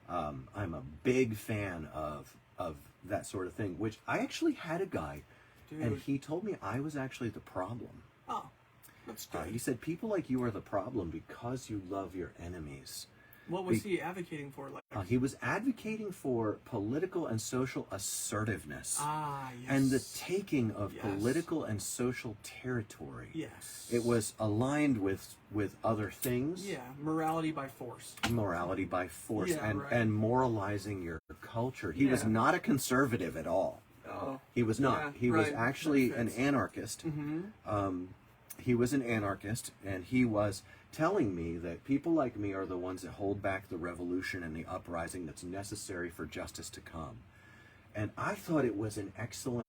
I'm a big fan of that sort of thing, which I actually had a guy, Dude. and he told me I was actually the problem. Oh, that's good. He said, people like you are the problem because you love your enemies. What was he advocating for? Like, He was advocating for political and social assertiveness. yes. And the taking of Yes. political and social territory. Yes. It was aligned with other things. Yeah, morality by force. Morality by force, Yeah, and, right. and moralizing your culture. He was Yeah. not a conservative at all. Oh. He was not. Yeah, He was right. actually That an fits. anarchist. He was an anarchist, and he was telling me that people like me are the ones that hold back the revolution and the uprising that's necessary for justice to come. And I thought it was an excellent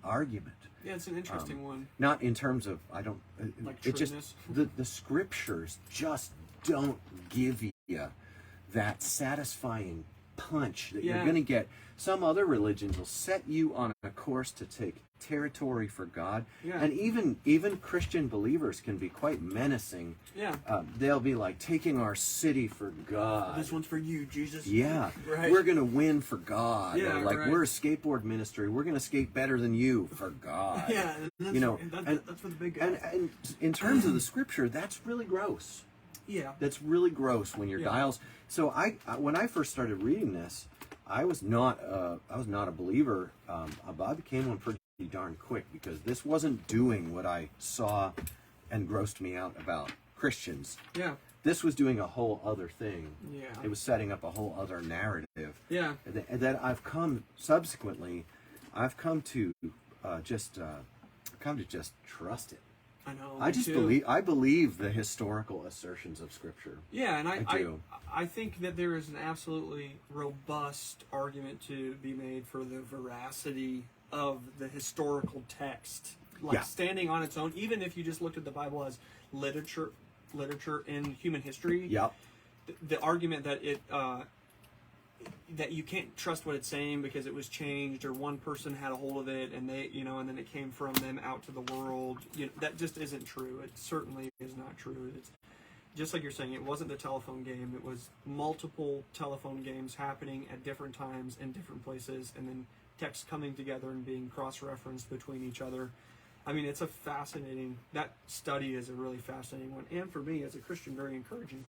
argument. Yeah, it's an interesting one. Not in terms of, I don't, Like it just, trueness? the scriptures just don't give you that satisfying punch that you're Yeah. going to get. Some other religions will set you on a course to take territory for God. Yeah. And even Christian believers can be quite menacing. Yeah. They'll be like, taking our city for God. This one's for you, Jesus. Yeah, Right. we're going to win for God. Yeah, Or like, right. we're a skateboard ministry. We're going to skate better than you for God. Yeah, and that's, You know, that's for the big guy. And in terms of the scripture, that's really gross. yeah. That's really gross when your Yeah. dials. So when I first started reading this, I was not a believer. But I became one pretty darn quick, because this wasn't doing what I saw and grossed me out about Christians. Yeah. This was doing a whole other thing. Yeah. It was setting up a whole other narrative. Yeah. And that I've come subsequently, I've come to just trust it. I know. I me just too. believe the historical assertions of Scripture. Yeah, and I do. I think that there is an absolutely robust argument to be made for the veracity of the historical text, like Yeah. standing on its own. Even if you just looked at the Bible as literature in human history, Yep. the argument that that you can't trust what it's saying because it was changed, or one person had a hold of it and they, and then it came from them out to the world. That just isn't true. It certainly is not true. It's just like you're saying, it wasn't the telephone game. It was multiple telephone games happening at different times in different places, and then texts coming together and being cross-referenced between each other. I mean, it's that study is a really fascinating one. And for me, as a Christian, very encouraging.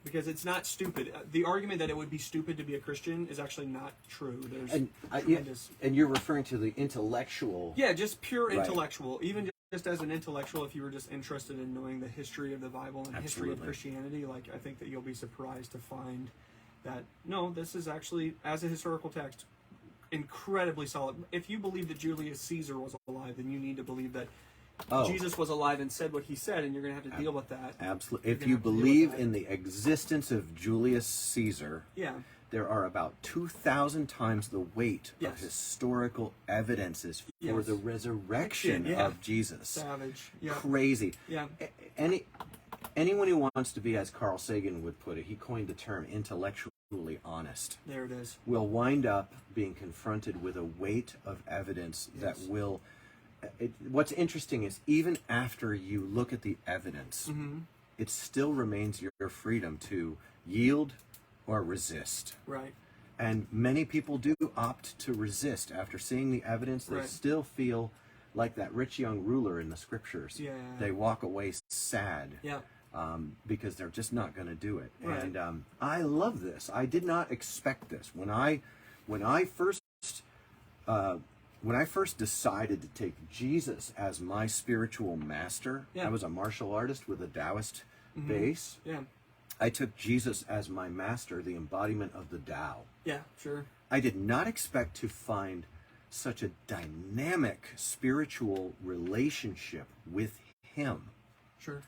Because it's not stupid. The argument that it would be stupid to be a Christian is actually not true. There's And tremendous... and you're referring to the intellectual. Yeah, just pure Right. intellectual. Even just as an intellectual, if you were just interested in knowing the history of the Bible and history of Absolutely. Christianity, I think that you'll be surprised to find that, no, this is actually, as a historical text, incredibly solid. If you believe that Julius Caesar was alive, then you need to believe that Jesus was alive and said what he said, and you're going to have to deal with that. Absolutely. You're If gonna you have to deal with believe that. in the existence of Julius Caesar, Yeah. there are about 2,000 times the weight Yes. of historical evidences for Yes. the resurrection Yeah. of Jesus. Savage. Yeah. Crazy. Yeah. Anyone who wants to be, as Carl Sagan would put it, he coined the term intellectually honest, There it is. will wind up being confronted with a weight of evidence that Yes. will... what's interesting is, even after you look at the evidence, Mm-hmm. it still remains your freedom to yield or resist. Right. And many people do opt to resist after seeing the evidence. They Right. still feel like that rich young ruler in the scriptures. Yeah. They walk away sad. Yeah. Because they're just not going to do it. Right. And I love this. I did not expect this when I first decided to take Jesus as my spiritual master. Yeah. I was a martial artist with a Taoist base. Yeah. I took Jesus as my master, the embodiment of the Tao. Yeah. Sure. I did not expect to find such a dynamic spiritual relationship with him. Sure.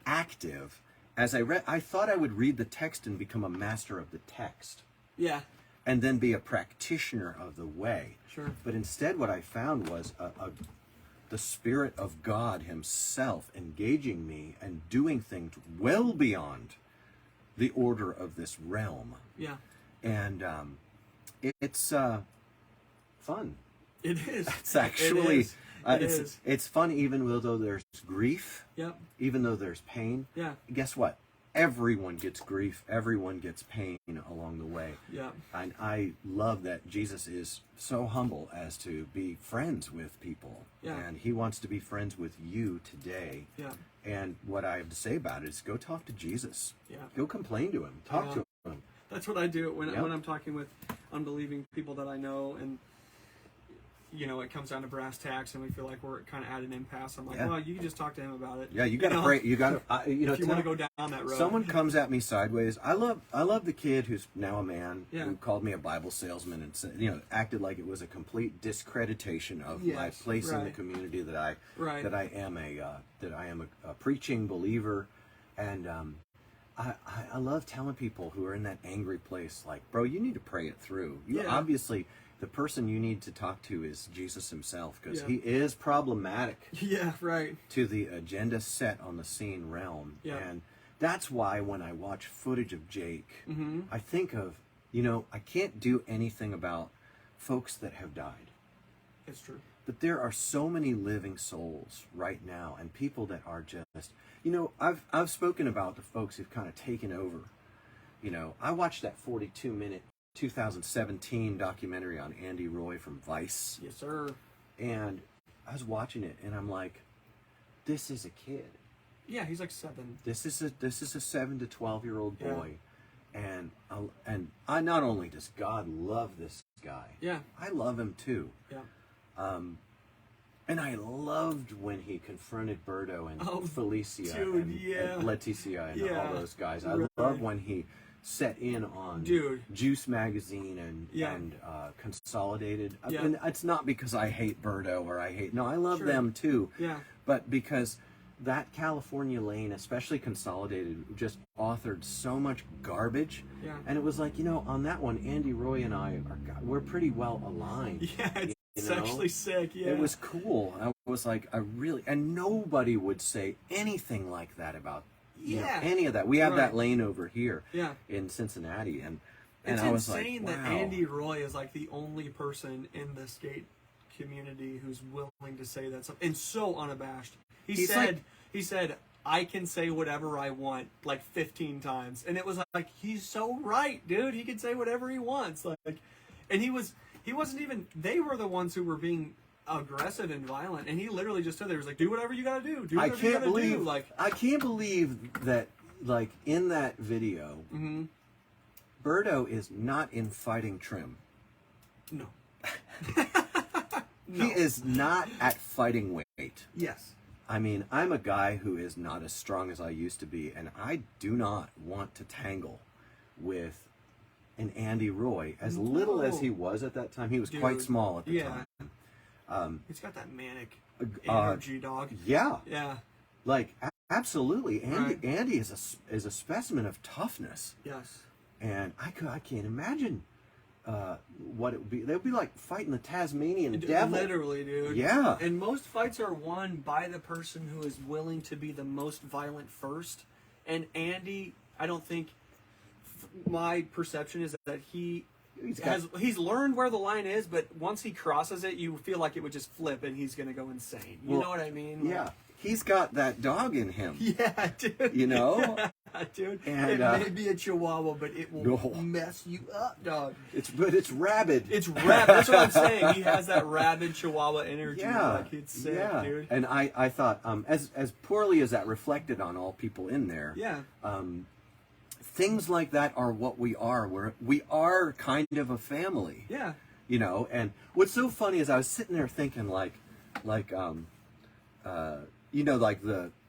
Active. As I read, I thought I would read the text and become a master of the text, Yeah. and then be a practitioner of the way. Sure. But instead, what I found was the Spirit of God himself engaging me and doing things well beyond the order of this realm. Yeah. And it's fun. It is. It's actually... It is. It is. It's fun, even though there's grief, Yep. even though there's pain. Yeah. Guess what? everyone gets grief, everyone gets pain along the way. Yeah. And I love that Jesus is so humble as to be friends with people. Yeah. And he wants to be friends with you today. Yeah. And what I have to say about it is go talk to Jesus. Yeah. Go complain to him. Talk to him. That's what I do when I'm talking with unbelieving people that I know, and it comes down to brass tacks, and we feel like we're kind of at an impasse. I'm like, well, you can just talk to him about it. Yeah, you got to pray. You got to, if you want to go down that road. Someone comes at me sideways. I love the kid who's now a man Yeah. who called me a Bible salesman and said, acted like it was a complete discreditation of my place in the community that I am a preaching believer, and I love telling people who are in that angry place, like, bro, you need to pray it through. Obviously, the person you need to talk to is Jesus himself, because he is problematic. Yeah, right. To the agenda set on the scene realm. Yeah. And that's why when I watch footage of Jake, I think of, I can't do anything about folks that have died. It's true. But there are so many living souls right now, and people that are just, I've spoken about the folks who've kind of taken over. I watched that 42-minute 2017 documentary on Andy Roy from Vice. Yes, sir. And I was watching it, and I'm like, this is a kid. Yeah, he's like 7. This is a 7 to 12-year-old boy, and I not only does God love this guy, I love him too. Yeah. And I loved when he confronted Berto and Felicia dude, and Leticia and all those guys. I really love when he set in on Juice Magazine and Consolidated. Yeah. And it's not because I hate Berto or I love them too. Yeah. But because that California lane, especially Consolidated, just authored so much garbage. Yeah. And it was like, on that one, Andy Roy and we're pretty well aligned. Yeah, it's actually sick, yeah. It was cool. I was like, and nobody would say anything like that about any of that. We have that lane over here in Cincinnati, and it's I was insane like, wow. that Andy Roy is like the only person in the skate community who's willing to say that, and so unabashed. He said, I can say whatever I want like 15 times, and it was like, he's so right, dude. He can say whatever he wants, and he wasn't even. They were the ones who were being aggressive and violent, and he literally just stood there. He was like, "Do whatever you gotta do. Do whatever you gotta do." I can't believe that. Like in that video, Berto is not in fighting trim. No. He is not at fighting weight. Yes. I mean, I'm a guy who is not as strong as I used to be, and I do not want to tangle with an Andy Roy. As little as he was at that time, he was quite small at the time. He's got that manic energy, dog. Yeah. Yeah. Like, absolutely. Andy is a specimen of toughness. Yes. And I can't imagine what it would be. They would be like fighting the Tasmanian devil. Literally, dude. Yeah. And most fights are won by the person who is willing to be the most violent first. And Andy, I don't think, my perception is that he's learned where the line is, but once he crosses it, you feel like it would just flip and he's going to go insane. You know what I mean? Yeah. He's got that dog in him. Yeah, dude. Yeah, dude. And, it may be a Chihuahua, but it will mess you up, dog. It's rabid. It's rabid. That's what I'm saying. He has that rabid Chihuahua energy. Yeah. Like, it's sick, dude. And I thought, as poorly as that reflected on all people in there, things like that are what we are. We are kind of a family. Yeah. And what's so funny is I was sitting there thinking like the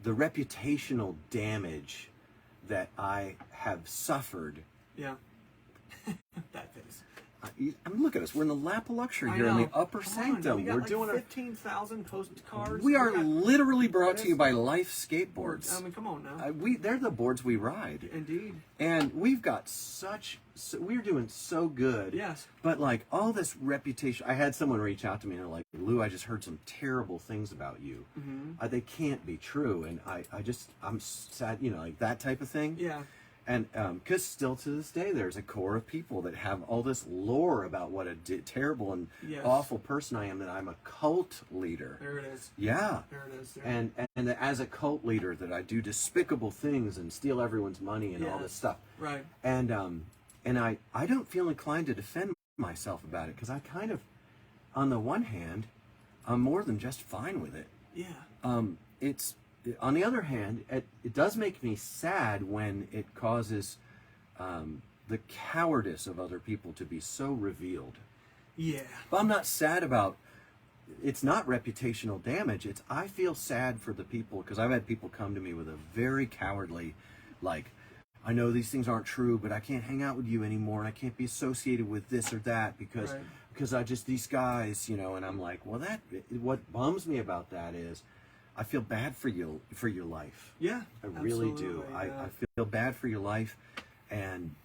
reputational damage that I have suffered. Yeah. That face. I mean, look at us. We're in the lap of luxury here in the upper sanctum. We're like doing 15,000 postcards. We are literally brought to you by Life Skateboards. I mean, come on now. They're the boards we ride. Indeed. And we've got we're doing so good. Yes. But like all this reputation, I had someone reach out to me and they're like, Lou, I just heard some terrible things about you. They can't be true. And I'm sad, like that type of thing. Yeah. And because still to this day, there's a core of people that have all this lore about what a terrible and awful person I am, that I'm a cult leader. There it is. Yeah. There it is. And that as a cult leader, that I do despicable things and steal everyone's money and all this stuff. Right. And I don't feel inclined to defend myself about it, because I kind of, on the one hand, I'm more than just fine with it. Yeah. It's, on the other hand, it does make me sad when it causes the cowardice of other people to be so revealed. Yeah. But I'm not sad about, it's not reputational damage. It's, I feel sad for the people, because I've had people come to me with a very cowardly, like, I know these things aren't true, but I can't hang out with you anymore, and I can't be associated with this or that because I just, these guys, you know. And I'm like, well, what bums me about that is, I feel bad for you, for your life. Yeah, I really do. yeah. I feel bad for your life, and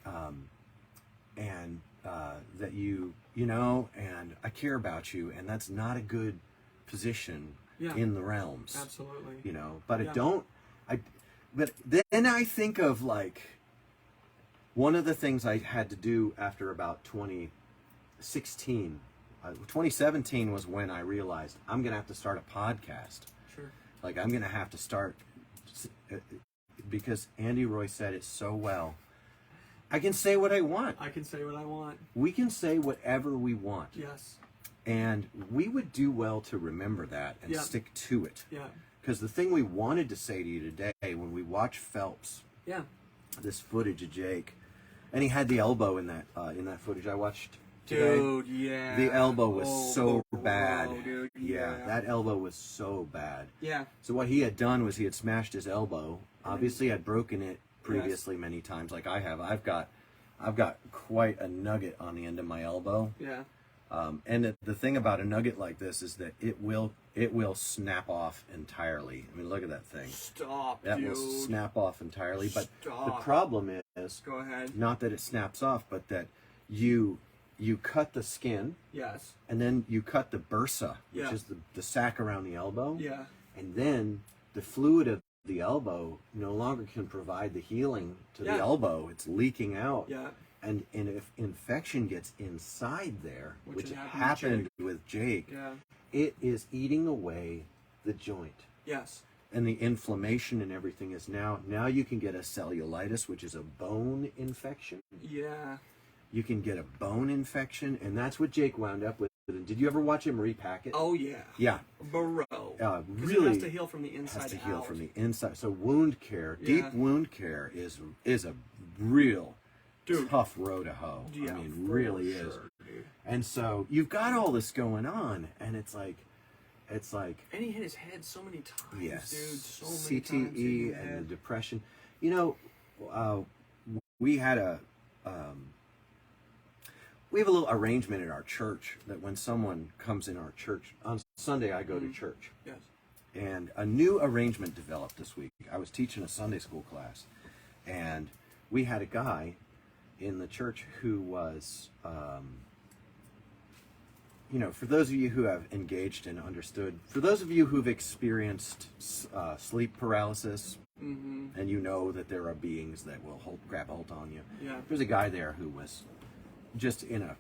that you know, and I care about you, and that's not a good position in the realms. Absolutely. You know, but but then I think of, like, one of the things I had to do after about 2016, 2017 was when I realized I'm going to have to start a podcast. Sure. Like, I'm going to have to start, because Andy Roy said it so well. I can say what I want. I can say what I want. We can say whatever we want. Yes. And we would do well to remember that and stick to it. Yeah. Because the thing we wanted to say to you today, when we watched Phelps, this footage of Jake, and he had the elbow in that footage I watched today. Dude, yeah. The elbow was so bad. Dude, yeah, that elbow was so bad. Yeah. So what he had done was he had smashed his elbow. Obviously, had broken it previously many times, like I have. I've got quite a nugget on the end of my elbow. Yeah. And the thing about a nugget like this is that it will snap off entirely. I mean, look at that thing. Stop, that dude. will snap off entirely. But Stop. the problem is, go ahead, not that it snaps off, but that you cut the skin. Yes. And then you cut the bursa, which Yeah. is the sac around the elbow. Yeah. And then the fluid of the elbow no longer can provide the healing to the elbow. It's leaking out. Yeah. And if infection gets inside there, which happened happened with Jake, it is eating away the joint. Yes. And the inflammation and everything is now you can get a cellulitis, which is a bone infection. Yeah. You can get a bone infection, and that's what Jake wound up with. Did you ever watch him repack it? Oh yeah. Yeah. Bro. Really it has to heal from the inside. Has to heal from the inside. So wound care, deep wound care, is a real tough row to hoe. Yeah, I mean, really is. Dude. And so you've got all this going on, and it's like. And he hit his head so many times. Yes. Dude. So many times. CTE and the depression. You know, we had we have a little arrangement at our church that when someone comes in our church, on Sunday I go to church. Yes. And a new arrangement developed this week. I was teaching a Sunday school class, and we had a guy in the church who was, you know, for those of you who have engaged and understood, for those of you who've experienced sleep paralysis, and you know that there are beings that will grab hold on you. Yeah. There's a guy there who was just in a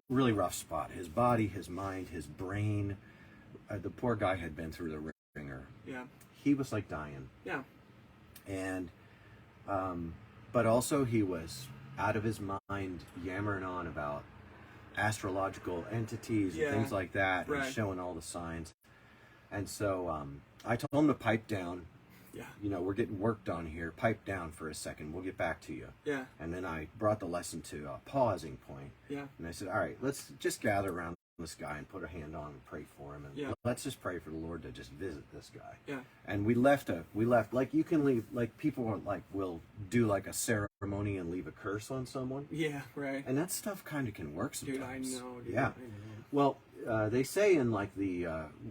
really rough spot. His body, his mind, his brain. The poor guy had been through the ringer. Yeah. He was like dying. Yeah. And, but also he was out of his mind, yammering on about astrological entities and things like that, and showing all the signs. And so I told him to pipe down. Yeah. You know, we're getting worked on here. Pipe down for a second. We'll get back to you. Yeah. And then I brought the lesson to a pausing point. Yeah. And I said, all right, let's just gather around this guy and put a hand on him and pray for him. And let's just pray for the Lord to just visit this guy. Yeah. And we left, like you can leave, like people are like, will do like a ceremony and leave a curse on someone. Yeah, right. And that stuff kind of can work sometimes. Dude, I know. Dude, yeah. I know. Well, they say in like the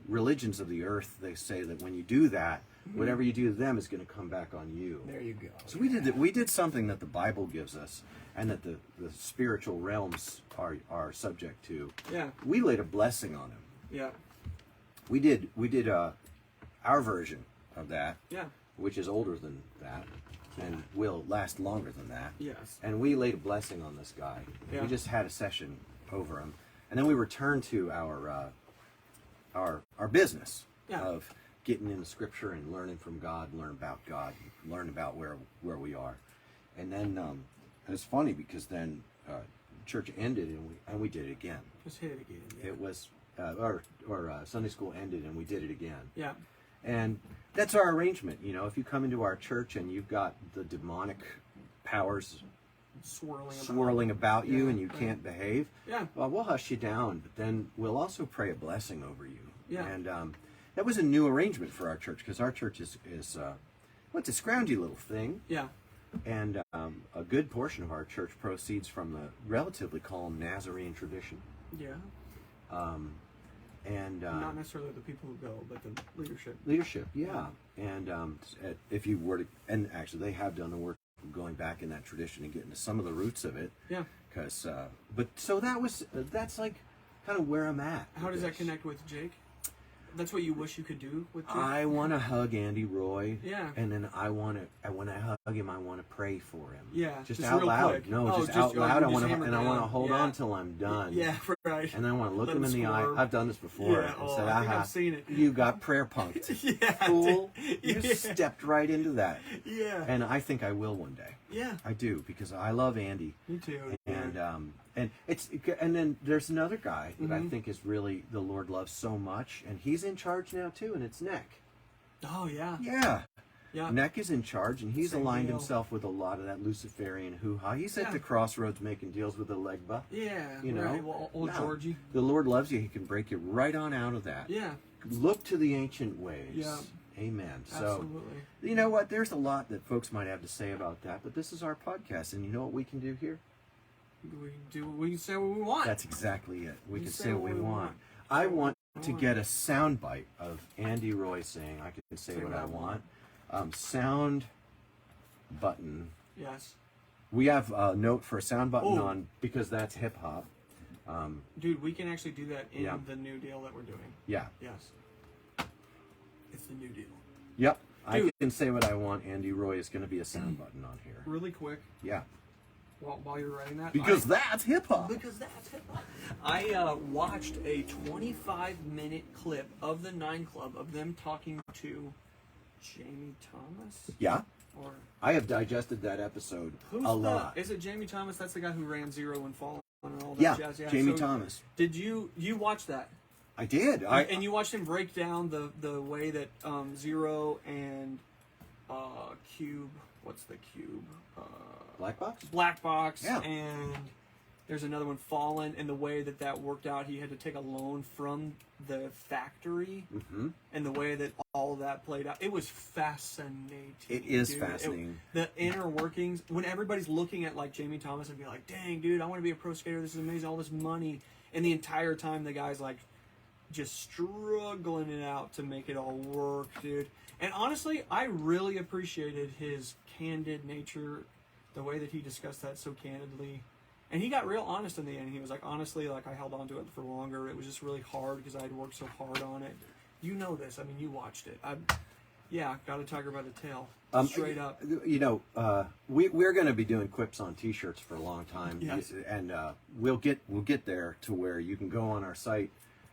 religions of the earth, they say that when you do that, whatever you do to them is going to come back on you. There you go. So we did something that the Bible gives us, and that the spiritual realms are subject to. Yeah. We laid a blessing on him. Yeah. We did our version of that. Yeah. Which is older than that. and will last longer than that. Yes. And we laid a blessing on this guy. Yeah. We just had a session over him, and then we returned to our business of getting into Scripture and learning from God, learn about where we are, and then it's funny because then church ended and we did it again. Just hit it again. Yeah. It was Sunday school ended and we did it again. Yeah. And that's our arrangement. You know, if you come into our church and you've got the demonic powers swirling about you and you can't behave, well, we'll hush you down, but then we'll also pray a blessing over you. Yeah. And that was a new arrangement for our church, because our church is it's a scroungy little thing. Yeah. And a good portion of our church proceeds from the relatively calm Nazarene tradition. Yeah. And not necessarily the people who go, but the leadership. Leadership, yeah. And if you were to, and actually they have done the work of going back in that tradition and getting to some of the roots of it. Yeah. Because, but so that's like kind of where I'm at. How does that connect with Jake? That's what you wish you could do with Jake? I want to hug Andy Roy. Yeah. And then when I hug him, I want to pray for him. Yeah. Just out loud. Quick. No, just out loud. I want to, and I want to hold on till I'm done. Yeah, right. And I want to look him in the eye. I've done this before. Yeah. And said, I think I've seen it. You got prayer punked. Yeah. Fool. You stepped right into that. Yeah. And I think I will one day. Yeah. I do, because I love Andy. Me too. And then there's another guy that I think is really the Lord loves so much, and he's in charge now too, and it's Neck. Oh yeah. Yeah. Yeah. Neck is in charge, and he's Same aligned deal. himself with a lot of that Luciferian hoo-ha. He's at the Crossroads making deals with the Legba. Yeah. You know, right. Well, old Georgie. The Lord loves you. He can break you right on out of that. Yeah. Look to the ancient ways. Yeah. Amen. Absolutely. So, you know what? There's a lot that folks might have to say about that, but this is our podcast, and you know what we can do here? We can say what we want. That's exactly it. We can say what we want. I want to get a sound bite of Andy Roy saying, I can say what I want. Sound button. Yes. We have a note for a sound button on, because that's hip hop. Dude, we can actually do that in Yeah. the new deal that we're doing. Yeah. Yes. It's the new deal. Yep. Dude. I can say what I want. Andy Roy is going to be a sound button on here. Really quick, Yeah. while you're writing that. Because that's hip hop. Because that's hip hop. I watched a 25-minute clip of the 9 Club of them talking to Jamie Thomas. Yeah. Or I have digested that episode who's a lot. Is it Jamie Thomas? That's the guy who ran Zero and Fallen and all that Yeah, jazz. Yeah, Jamie so Thomas. Did you watch that? I did. And you watched him break down the way that Zero and Cube. What's the Cube? Black Box? Black Box. Yeah. And there's another one, Fallen, and the way that worked out. He had to take a loan from the factory, and the way that all of that played out. It was fascinating. It is dude. fascinating. The inner workings, when everybody's looking at like Jamie Thomas and be like, dang, dude, I want to be a pro skater. This is amazing. All this money. And the entire time the guy's like just struggling it out to make it all work, dude. And honestly, I really appreciated his candid nature, the way that he discussed that so candidly. And he got real honest in the end. He was like, honestly, like I held on to it for longer. It was just really hard because I had worked so hard on it. You know this. I mean, you watched it. Got a tiger by the tail. Straight up. You know, we're going to be doing quips on T-shirts for a long time. Yes. And we'll get there to where you can go on our site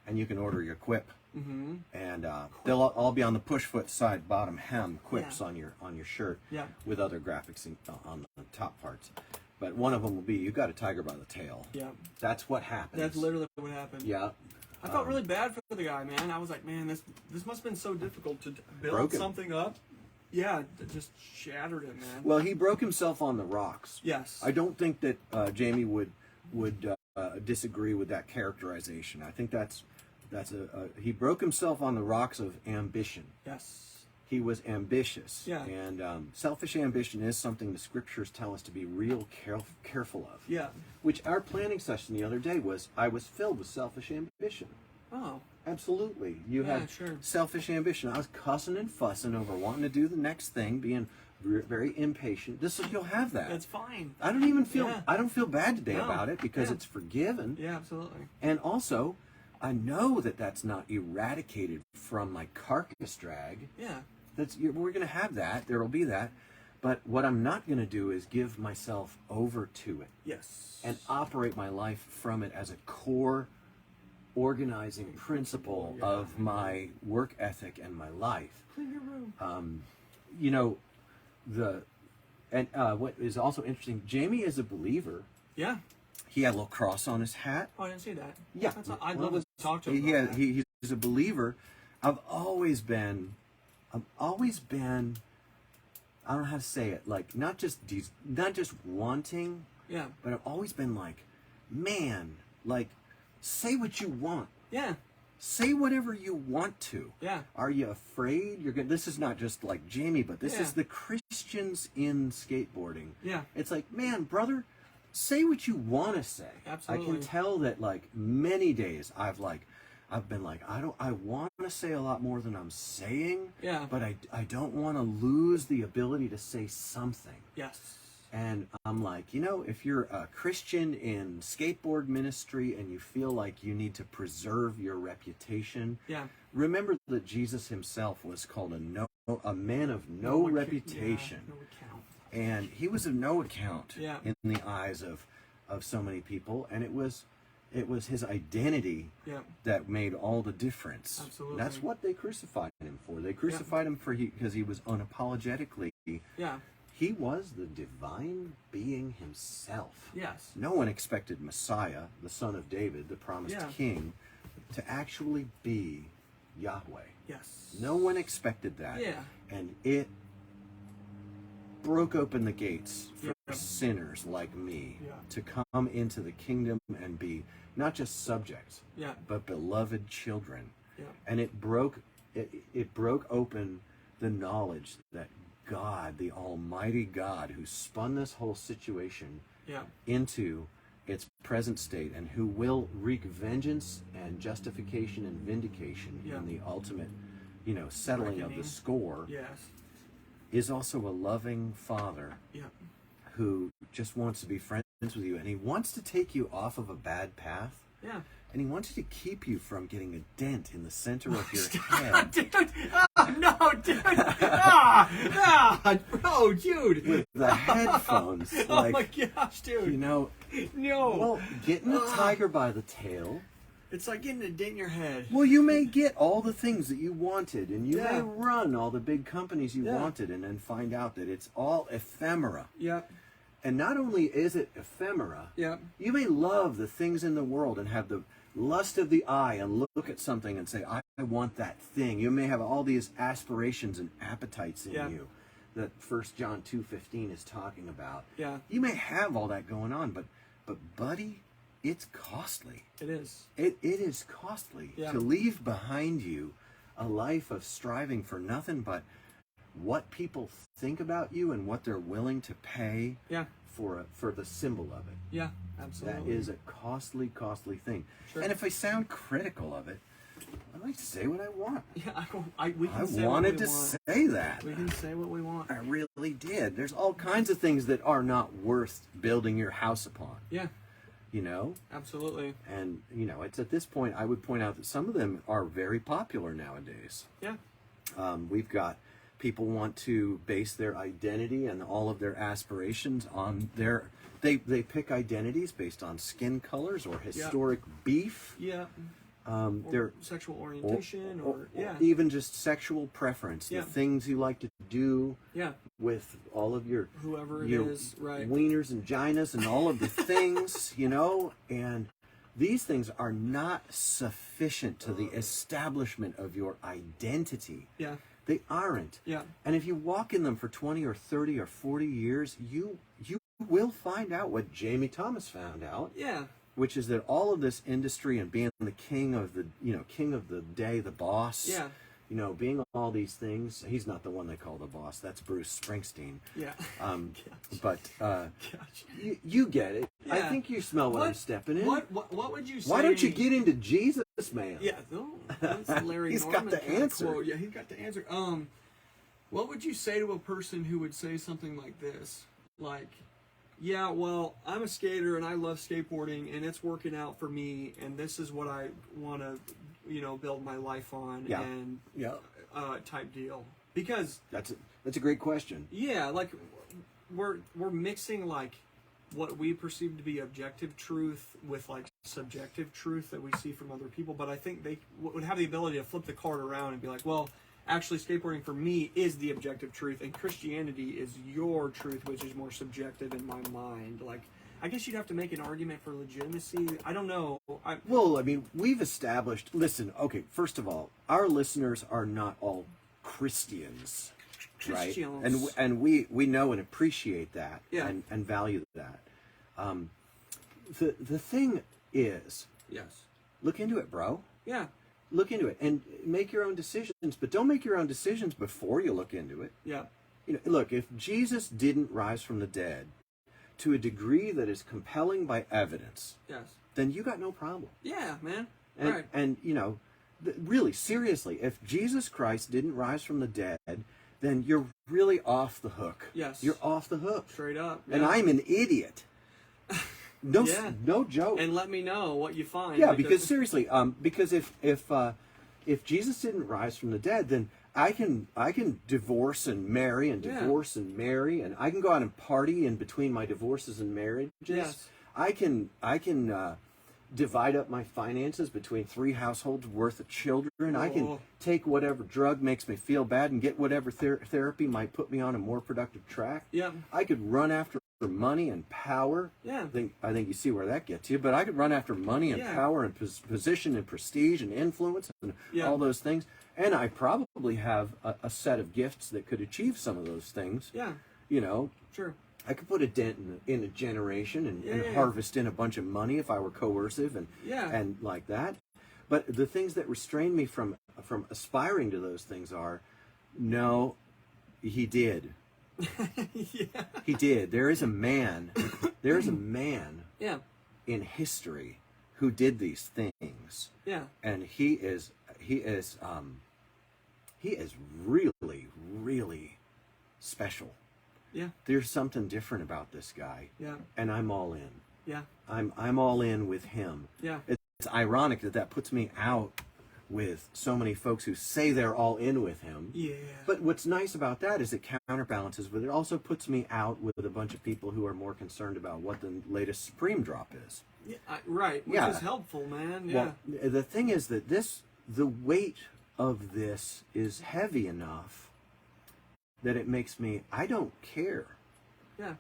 and you can order your quip. Mm-hmm. And they'll all be on the push foot side bottom hem quips on your shirt. Yeah. With other graphics on the top parts. But one of them will be, you got a tiger by the tail. Yeah. That's what happens. That's literally what happened. Yeah. I felt really bad for the guy, man. I was like, man, this must have been so difficult to build Broken. something up. Yeah, it just shattered it, man. Well, he broke himself on the rocks. Yes. I don't think that Jamie would disagree with that characterization. I think that's he broke himself on the rocks of ambition. Yes. He was ambitious. Yeah. And selfish ambition is something the scriptures tell us to be real careful of. Yeah. Which our planning session the other day I was filled with selfish ambition. Oh. Absolutely. You had sure. selfish ambition. I was cussing and fussing over wanting to do the next thing, being very impatient. You'll have that. That's fine. I don't even feel Yeah. I don't feel bad today No. about it because Yeah. it's forgiven. Yeah, absolutely. And also, I know that that's not eradicated from my carcass drag. Yeah. We're going to have that. There will be that. But what I'm not going to do is give myself over to it Yes. and operate my life from it as a core organizing principle of my work ethic and my life. Clean your room. You know, what is also interesting, Jamie is a believer. Yeah. He had a little cross on his hat. Oh, I didn't see that. Yeah. I'd love to talk to him. Yeah, about that. he's a believer. I've always been, I don't know how to say it, like not just wanting, Yeah. but I've always been like, man, like, say what you want. Yeah. Say whatever you want to. Yeah. Are you afraid? You're good. This is not just like Jamie, but this is the Christians in skateboarding. Yeah. It's like, man, brother, say what you want to say. Absolutely. I can tell that like many days I've been like, I want to say a lot more than I'm saying. Yeah. But I don't want to lose the ability to say something. Yes. And I'm like, if you're a Christian in skateboard ministry and you feel like you need to preserve your reputation, Yeah. remember that Jesus himself was called a man of no reputation. Yeah, no account. And he was of no account Yeah. in the eyes of so many people. And it was his identity that made all the difference. Absolutely. That's what they crucified him for. They crucified him because he was unapologetically. Yeah. He was the divine being himself. Yes. No one expected Messiah, the son of David, the promised king, to actually be Yahweh. Yes. No one expected that. Yeah. And it broke open the gates for sinners like me to come into the kingdom and be not just subjects, but beloved children. Yeah. And it broke open the knowledge that God, the Almighty God, who spun this whole situation into its present state and who will wreak vengeance and justification and vindication in the ultimate, settling of the score, Yes. is also a loving Father who just wants to be friends with you, and he wants to take you off of a bad path. Yeah. And he wants you to keep you from getting a dent in the center of your head. Dude! Oh, no, dude! Bro, dude! With the headphones. Oh my gosh, dude! No. Well, getting a tiger by the tail. It's like getting a dent in your head. Well, you may get all the things that you wanted, and you may run all the big companies you wanted, and then find out that it's all ephemera. Yeah. And not only is it ephemera, you may love the things in the world and have the lust of the eye and look at something and say, I want that thing. You may have all these aspirations and appetites in you that 1 John 2:15 is talking about. Yeah. You may have all that going on, but buddy, it's costly. It is. It is costly to leave behind you a life of striving for nothing but what people think about you and what they're willing to pay for the symbol of it. Yeah, absolutely. That is a costly thing. Sure. And if I sound critical of it, I like to say what I want. Yeah, we can I say wanted what we to want. say that. We can say what we want. I really did. There's all kinds of things that are not worth building your house upon. Yeah. Absolutely. And, it's at this point, I would point out that some of them are very popular nowadays. Yeah. We've got people want to base their identity and all of their aspirations on they pick identities based on skin colors or historic beef. Yeah. Their sexual orientation or even just sexual preference. The things you like to do with all of your whoever it is, right? Wieners and ginas and all of the things, and these things are not sufficient to the establishment of your identity. Yeah. They aren't. Yeah. And if you walk in them for 20 or 30 or 40 years, you will find out what Jamie Thomas found out. Yeah. Which is that all of this industry and being the king of the day, the boss. Yeah. Being all these things. He's not the one they call the boss. That's Bruce Springsteen. Yeah. But you get it. Yeah. I think you smell what I'm stepping in. What would you say? Why don't you get into Jesus, man? Yeah, no, that's Larry He's Norman got the kind of answer. quote. Yeah, he's got the answer. What would you say to a person who would say something like this? Like, yeah, well, I'm a skater and I love skateboarding and it's working out for me and this is what I want to, build my life on and type deal. Because That's a great question. yeah, like we're mixing like what we perceive to be objective truth with like subjective truth that we see from other people. But I think they would have the ability to flip the card around and be like, well, actually, skateboarding for me is the objective truth, and Christianity is your truth, which is more subjective in my mind. Like, I guess you'd have to make an argument for legitimacy. I don't know. Well, I mean, we've established. Listen, okay. First of all, our listeners are not all Christians, right? Christians. And we know and appreciate that, Yeah. and value that. The thing is, Yes. look into it, bro. Yeah. Look into it and make your own decisions, but don't make your own decisions before you look into it. Yeah. You know, look, if Jesus didn't rise from the dead to a degree that is compelling by evidence, Yes. then you got no problem. Yeah, man. And, Right. and you know, really, seriously, if Jesus Christ didn't rise from the dead, then you're really off the hook. Yes. You're off the hook. Straight up. And yeah. I'm an idiot. No, Yeah. no joke. And let me know what you find. Yeah, because seriously, because if Jesus didn't rise from the dead, then I can divorce and marry and Yeah. divorce and marry, and I can go out and party in between my divorces and marriages. Yes. I can divide up my finances between 3 households worth of children. I can Oh. take whatever drug makes me feel bad and get whatever therapy might put me on a more productive track. Yeah. I could run after money and power. Yeah. I think you see where that gets you. But I could run after money and Yeah. power and position and prestige and influence and Yeah. all those things. And I probably have a set of gifts that could achieve some of those things. Yeah. You know, Sure. I could put a dent in a generation and Yeah. harvest in a bunch of money if I were coercive and Yeah. and like that. But the things that restrain me from aspiring to those things are, no, he did. Yeah. He did. There is a man Yeah. in history who did these things, Yeah. and he is really, really special. Yeah. There's something different about this guy, Yeah. and I'm all in. Yeah. I'm all in with him. Yeah. It's ironic that puts me out with so many folks who say they're all in with him. Yeah. But what's nice about that is it counterbalances, but it also puts me out with a bunch of people who are more concerned about what the latest Supreme drop is. Yeah, right, which Yeah. is helpful, man. Yeah. Well, the thing is that the weight of this is heavy enough that it makes me, I don't care Yeah.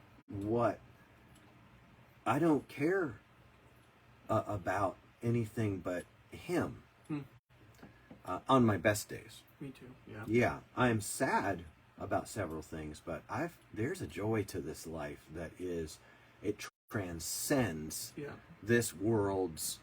I don't care about anything but him on my best days. Me too. Yeah. Yeah, I am sad about several things, but there's a joy to this life that it transcends Yeah. this world's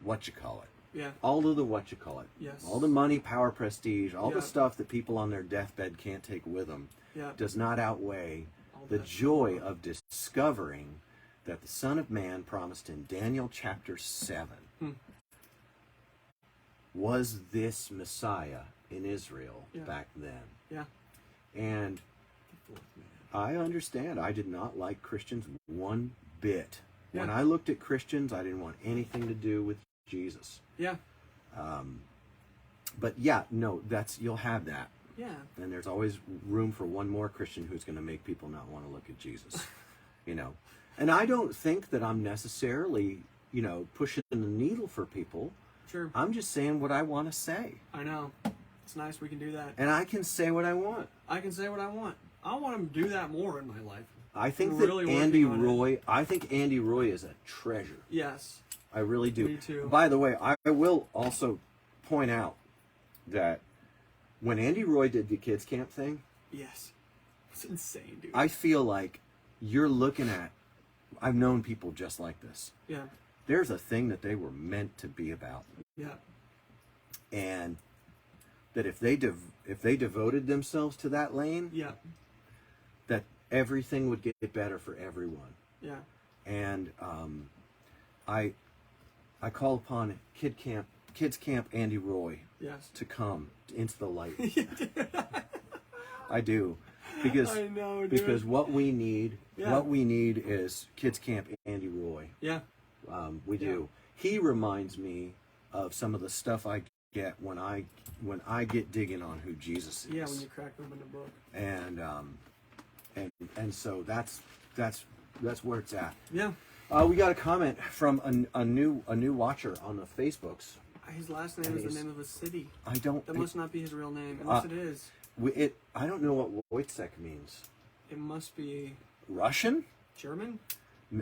whatchamacallit. Yeah. All of the Yes. all the money, power, prestige, all Yeah. the stuff that people on their deathbed can't take with them Yeah. does not outweigh All the that joy stuff. of discovering that the Son of Man promised in Daniel chapter 7 was this Messiah in Israel Yeah. back then. Yeah. And The fourth man. I understand. I did not like Christians one bit. When Yeah. I looked at Christians, I didn't want anything to do with Jesus. Yeah. But yeah, no, you'll have that. Yeah. And there's always room for one more Christian who's going to make people not want to look at Jesus. You know. And I don't think that I'm necessarily, pushing the needle for people. Sure. I'm just saying what I want to say. I know. It's nice we can do that. And I can say what I want. I can say what I want. I want him to do that more in my life. I think I'm that really Andy working on it. Roy is a treasure. Yes. I really do. Me too. By the way, I will also point out that when Andy Roy did the kids camp thing, Yes. It's insane, dude. I feel like you're looking at, I've known people just like this. Yeah. There's a thing that they were meant to be about. Yeah. And that if they devoted themselves to that lane, Yeah. that everything would get better for everyone. Yeah. And I call upon Kids Camp Andy Roy Yes. to come into the light. I do, because I know, dude. because what we need Yeah. is Kids Camp Andy Roy. Yeah. We do. He reminds me of some of the stuff I get when I get digging on who Jesus is. Yeah, when you crack open the book. And so that's where it's at. Yeah. We got a comment from a new watcher on the Facebooks. His last name is the name of a city. I don't. That must not be his real name, unless it is. I don't know what Wojciech means. It must be Russian? German.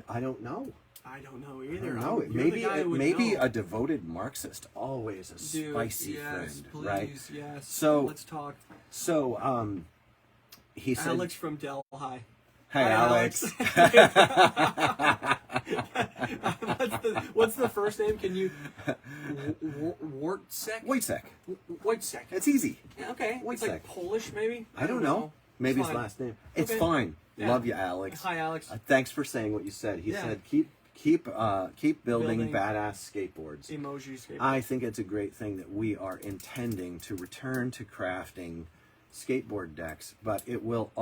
I don't know. I don't know I either. don't know. Maybe a devoted Marxist, always a spicy friend, please, right? Yes. So let's talk. So he said, Alex from Delhi. Hi, Hi, Alex. What's the first name? Can you? Wojciech. Wojciech. It's easy. Okay. It's like Wojciech. Polish, maybe. I don't know. Maybe It's his fine. last name. It's Okay. fine. Yeah. Love you, Alex. Hi, Alex. Thanks for saying what you said. He Yeah. said, keep building Building badass skateboards. Emoji skateboard. I think it's a great thing that we are intending to return to crafting skateboard decks, but it will.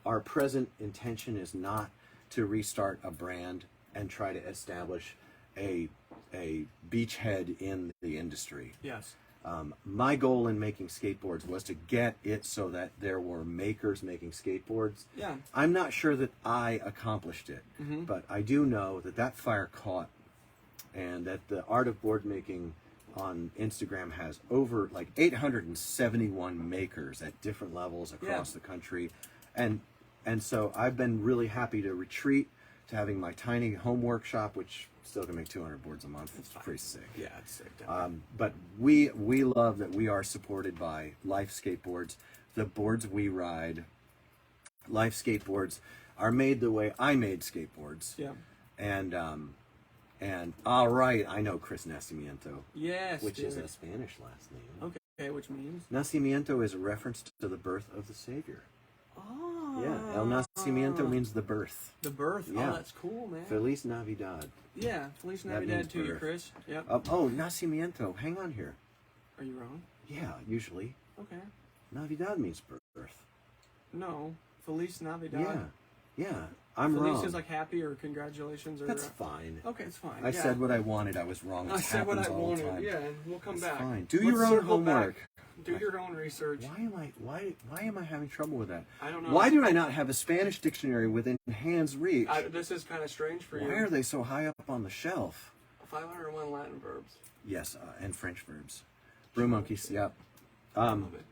Our present intention is not to restart a brand and try to establish a beachhead in the industry. Yes. My goal in making skateboards was to get it so that there were makers making skateboards. Yeah. I'm not sure that I accomplished it, but I do know that fire caught, and that the art of board making on Instagram has over like 871 makers at different levels across the country, and so I've been really happy to retreat to having my tiny home workshop, which still can make 200 boards a month. It's pretty sick. Yeah, it's sick. But we love that we are supported by Life Skateboards. The boards we ride, Life Skateboards, are made the way I made skateboards. Yeah. And all right, I know Chris Nacimiento, Yes. which is dude. a Spanish last name. Okay, which means. Nacimiento is a reference to the birth of the Savior. Oh. Yeah, El Nacimiento means the birth. The birth. Yeah. Oh, that's cool, man. Feliz Navidad. Yeah. Feliz That means Navidad to you, birth. Chris. Yep. Oh, Nacimiento. Hang on here. Are you wrong? Yeah, usually. Okay. Navidad means birth. No. Feliz Navidad. Yeah. I'm Feliz wrong. is like happy or congratulations or. That's fine. Okay, it's fine. I said what I wanted. I was wrong. I This said what I happens all the wanted. time. Yeah, and we'll come It's back. fine. Do Let's your own circle back. homework. Do your own research. Why am I having trouble with that? I don't know. Why do I not have a Spanish dictionary within hand's reach? This is kind of strange for you. Why are they so high up on the shelf? 501 Latin verbs. Yes, and French verbs. Brew monkeys, yep. Love it.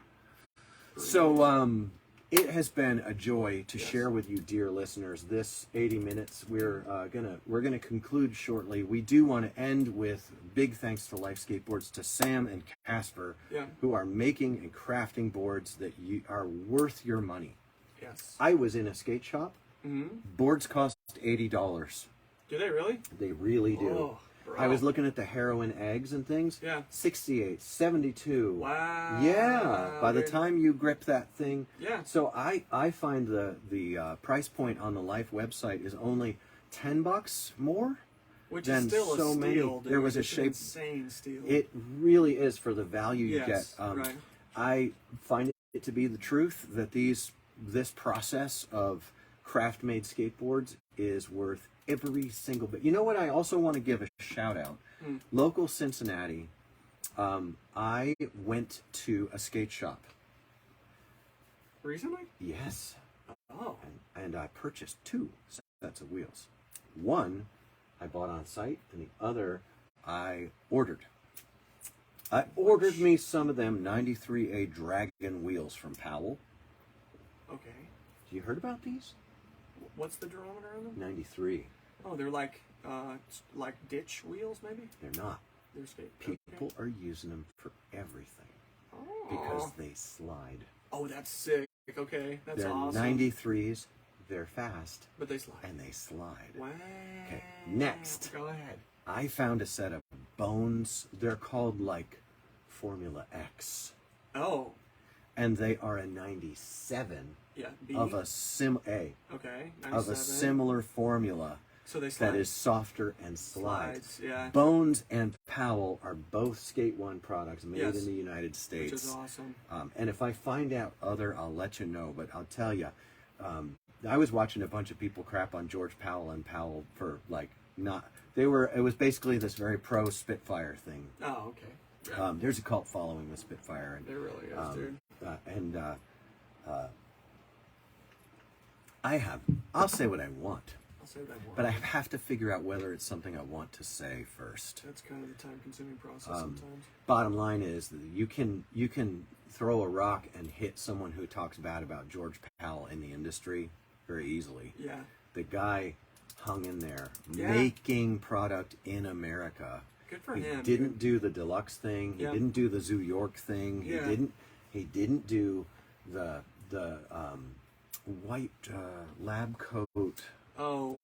So it has been a joy to share with you, dear listeners, this 80 minutes. We're gonna conclude shortly. We do want to end with big thanks to Life Skateboards, to Sam and Casper, who are making and crafting boards that are worth your money. Yes. I was in a skate shop. Boards cost $80. Do they really? They really do. Oh, bro. I was looking at the heroin eggs and things. Yeah. 68, 72. Wow. Yeah. By the dude. time you grip that thing. Yeah. So I find the price point on the Life website is only $10 more. Which than is still so a many. steal, dude. There was a It's an shape. insane steal. It really is for the value you Yes, get. right. I find it to be the truth that this process of craft made skateboards is worth every single bit. You know what? I also want to give a shout out. Local Cincinnati. I went to a skate shop. Recently? Yes. Oh. And I purchased 2 sets of wheels. One I bought on site, and the other I ordered. I ordered me some of them 93A Dragon wheels from Powell. Okay. You heard about these? What's the durometer on them? 93. Oh, they're like ditch wheels, maybe? They're not. They're skate. People are using them for everything Oh. because they slide. Oh, that's sick. Okay, that's They're awesome. 93s. They're fast, But they slide. and they slide. Wow. Okay, next. Go ahead. I found a set of Bones. They're called like Formula X. Oh. And they are a 97 Yeah. B. of a similar 97. formula So they slide. that is softer and slides. Slides, yeah. Bones and Powell are both Skate One products made Yes. in the United States. Which is awesome. And if I find out other, I'll let you know. But I'll tell you, I was watching a bunch of people crap on George Powell and Powell for like not. It was basically this very pro Spitfire thing. Oh, okay. There's a cult following the Spitfire, and It really is, dude. I'll say what I want, I'll say what I want. but I have to figure out whether it's something I want to say first. That's kind of the time-consuming process sometimes. Bottom line is that you can throw a rock and hit someone who talks bad about George Powell in the industry very easily. Yeah. The guy hung in there, Yeah. making product in America. Good for He him. didn't do the deluxe thing. He Yeah. didn't do the Zoo York thing. Yeah. He didn't do the white lab coat. Oh,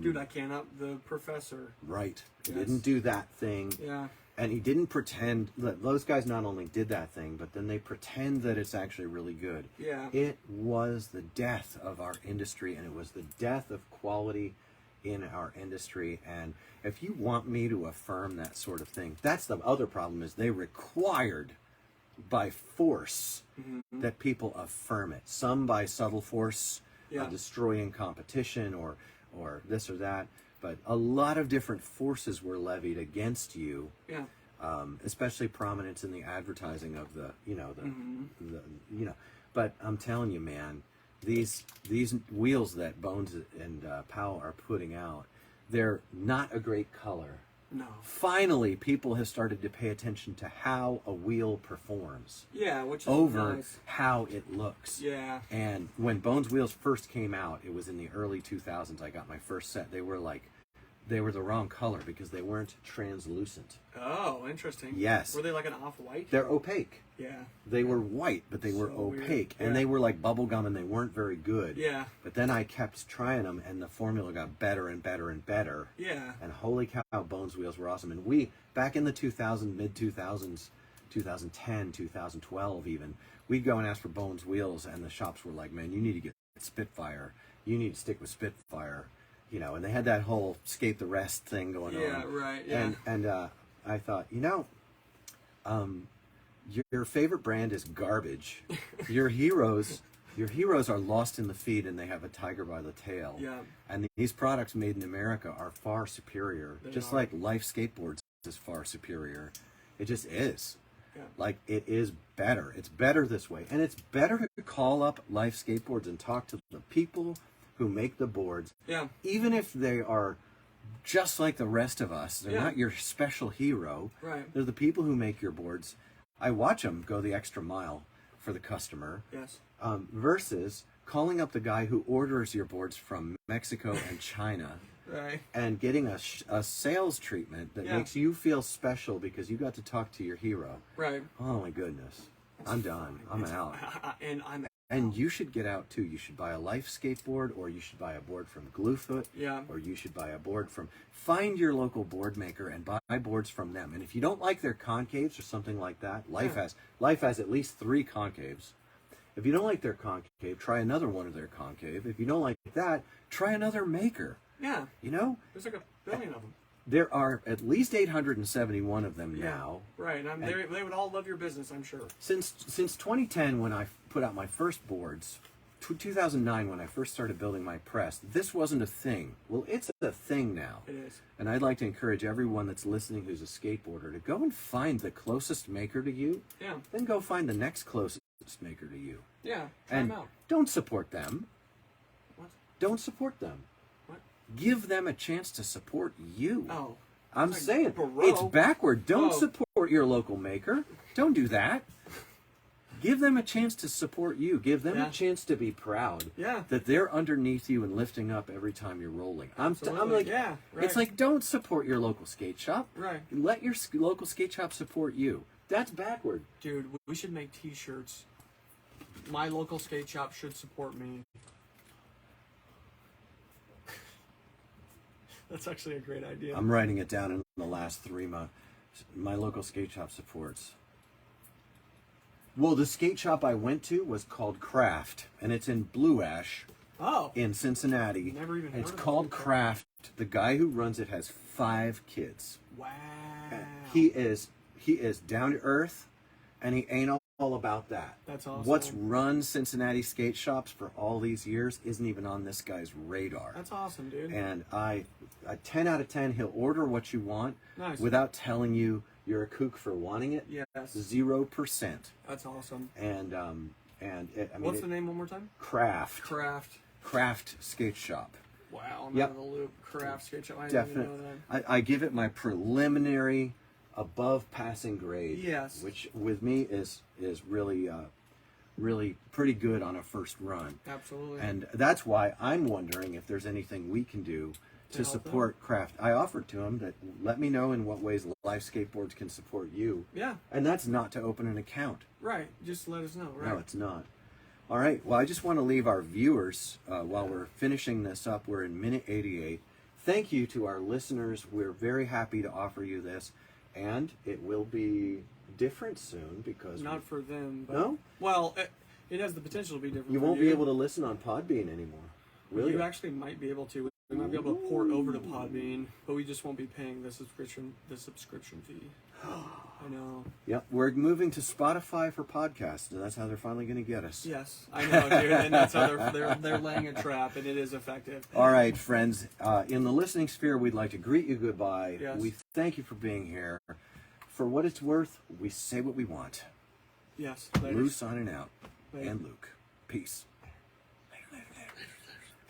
dude, I cannot. The professor. Right. He Yes. didn't do that thing. Yeah. And he didn't pretend. Those guys not only did that thing, but then they pretend that it's actually really good. Yeah. It was the death of our industry, and it was the death of quality in our industry. And if you want me to affirm that sort of thing, that's the other problem, is they required by force that people affirm it. Some by subtle force, Yeah. destroying competition or this or that. But a lot of different forces were levied against you. Yeah. Especially prominence in the advertising of the but I'm telling you, man, these wheels that Bones and Powell are putting out, they're not a great color. No. Finally, people have started to pay attention to how a wheel performs Yeah, which is over nice. how it looks. Yeah. And when Bones wheels first came out, it was in the early 2000s. I got my first set. They were the wrong color because they weren't translucent. Oh, interesting. Yes. Were they like an off-white? They're opaque. Yeah. They were white, but they were So weird. opaque. And Yeah. they were like bubble gum, and they weren't very good. Yeah. But then I kept trying them, and the formula got better and better and better. Yeah. And holy cow, Bones wheels were awesome. And we, back in the mid-2000s, 2010, 2012 even, we'd go and ask for Bones wheels, and the shops were like, man, you need to get Spitfire. You need to stick with Spitfire. You know, and they had that whole skate the rest thing going on. Yeah, right, yeah. And I thought, your favorite brand is garbage. Your heroes are lost in the feed, and they have a tiger by the tail. Yeah. And these products made in America are far superior. They Just are. like Life Skateboards is far superior. It just is. Yeah. Like, it is better. It's better this way. And it's better to call up Life Skateboards and talk to the people who make the boards. Yeah. Even if they are just like the rest of us. They're Yeah. not your special hero. Right. They're the people who make your boards. I watch them go the extra mile for the customer. Yes. Versus calling up the guy who orders your boards from Mexico and China Right. and getting a sales treatment that Yeah. makes you feel special because you got to talk to your hero. Right. Oh my goodness. I'm done. I'm out. And I'm. And you should get out too. You should buy a Life skateboard, or you should buy a board from Gluefoot, Yeah. or you should buy a board from. Find your local board maker and buy boards from them. And if you don't like their concaves or something like that, Life has at least 3 concaves. If you don't like their concave, try another one of their concave. If you don't like that, try another maker. Yeah. You know, There's like a billion of them. there are at least 871 of them now. Right. And they would all love your business, I'm sure. Since 2010, when I put out my first boards, 2009 when I first started building my press, this wasn't a thing. Well, it's a thing now. It is. And I'd like to encourage everyone that's listening who's a skateboarder to go and find the closest maker to you. Yeah. Then go find the next closest maker to you. Yeah. Try And them out. don't support them. What? Don't support them. What? Give them a chance to support you. Oh. I'm Like saying bro. it's backward. Don't Oh. support your local maker. Don't do that. Give them a chance to support you. Give them Yeah. a chance to be proud Yeah. that they're underneath you and lifting up every time you're rolling. I'm Absolutely. like, Yeah, right. It's like, don't support your local skate shop. Right. Let your local skate shop support you. That's backward. Dude, we should make T-shirts. My local skate shop should support me. That's actually a great idea. I'm writing it down in the last 3 months. My local skate shop supports. Well, the skate shop I went to was called Craft, and it's in Blue Ash Oh. in Cincinnati. Never even And it's heard of called it. Craft. The guy who runs it has 5 kids. Wow. He is down to earth, and he ain't all about that. That's awesome. What's run Cincinnati skate shops for all these years isn't even on this guy's radar. That's awesome, dude. And I 10 out of 10, he'll order what you want Nice. without telling you You're a kook for wanting it. Yes. 0%. That's awesome. And What's the name one more time? Craft. Craft Skate Shop. Wow, I'm Yep. out of the loop. Craft skate shop. I didn't even Definitely. know that. I give it my preliminary above passing grade. Yes. Which with me is really really pretty good on a first run. Absolutely. And that's why I'm wondering if there's anything we can do to help support Craft. I offered to him that let me know in what ways Life Skateboards can support you. Yeah. And that's not to open an account. Right. Just let us know. Right. No, it's not. All right. Well, I just want to leave our viewers, while we're finishing this up, we're in minute 88. Thank you to our listeners. We're very happy to offer you this. And it will be different soon because... Not for them. But, No? Well, it has the potential to be different. You for won't be able to listen on Podbean anymore, will you? You actually might be able to. We might be able to port over to Podbean, but we just won't be paying the subscription fee. I know. Yep, we're moving to Spotify for podcasts, and that's how they're finally going to get us. Yes, I know, dude, and that's how they're laying a trap, and it is effective. All right, friends. In the listening sphere, we'd like to greet you goodbye. Yes. We thank you for being here. For what it's worth, we say what we want. Yes. Lou signing out, Later. and Luke. Peace.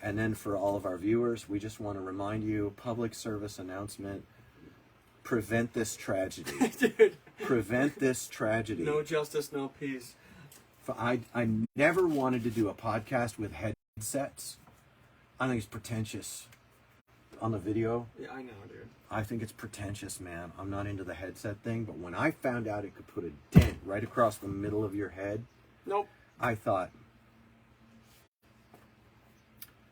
And then for all of our viewers, we just want to remind you, public service announcement, prevent this tragedy. Dude. Prevent this tragedy. No justice, no peace. I never wanted to do a podcast with headsets. I think it's pretentious. On the video, Yeah, I know, dude. I think it's pretentious, man. I'm not into the headset thing, but when I found out it could put a dent right across the middle of your head, Nope. I thought,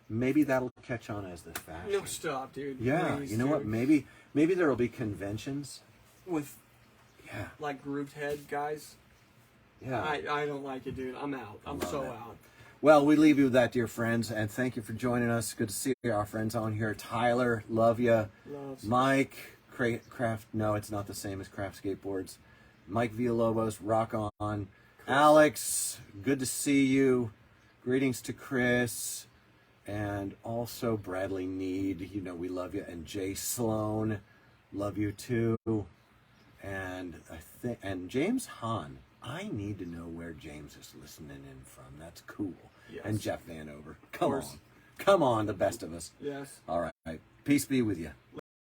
maybe that'll catch on as the fashion. No, stop, dude. Yeah, Please, you know what? dude. Maybe there'll be conventions. With, Yeah, like, grooved head guys. yeah. I don't like it, dude. I'm out. I'm love so it. out. Well, we leave you with that, dear friends, and thank you for joining us. Good to see our friends on here. Tyler, love you. Loves. Mike, Craft, no, it's not the same as Craft Skateboards. Mike Villalobos, rock on. Alex, good to see you. Greetings to Chris, and also Bradley Need. You know we love you, and Jay Sloan, love you too. And and James Hahn. I need to know where James is listening in from. That's cool. Yes. And Jeff Vanover. course. Come on, the best of us. Yes. All right. Peace be with you.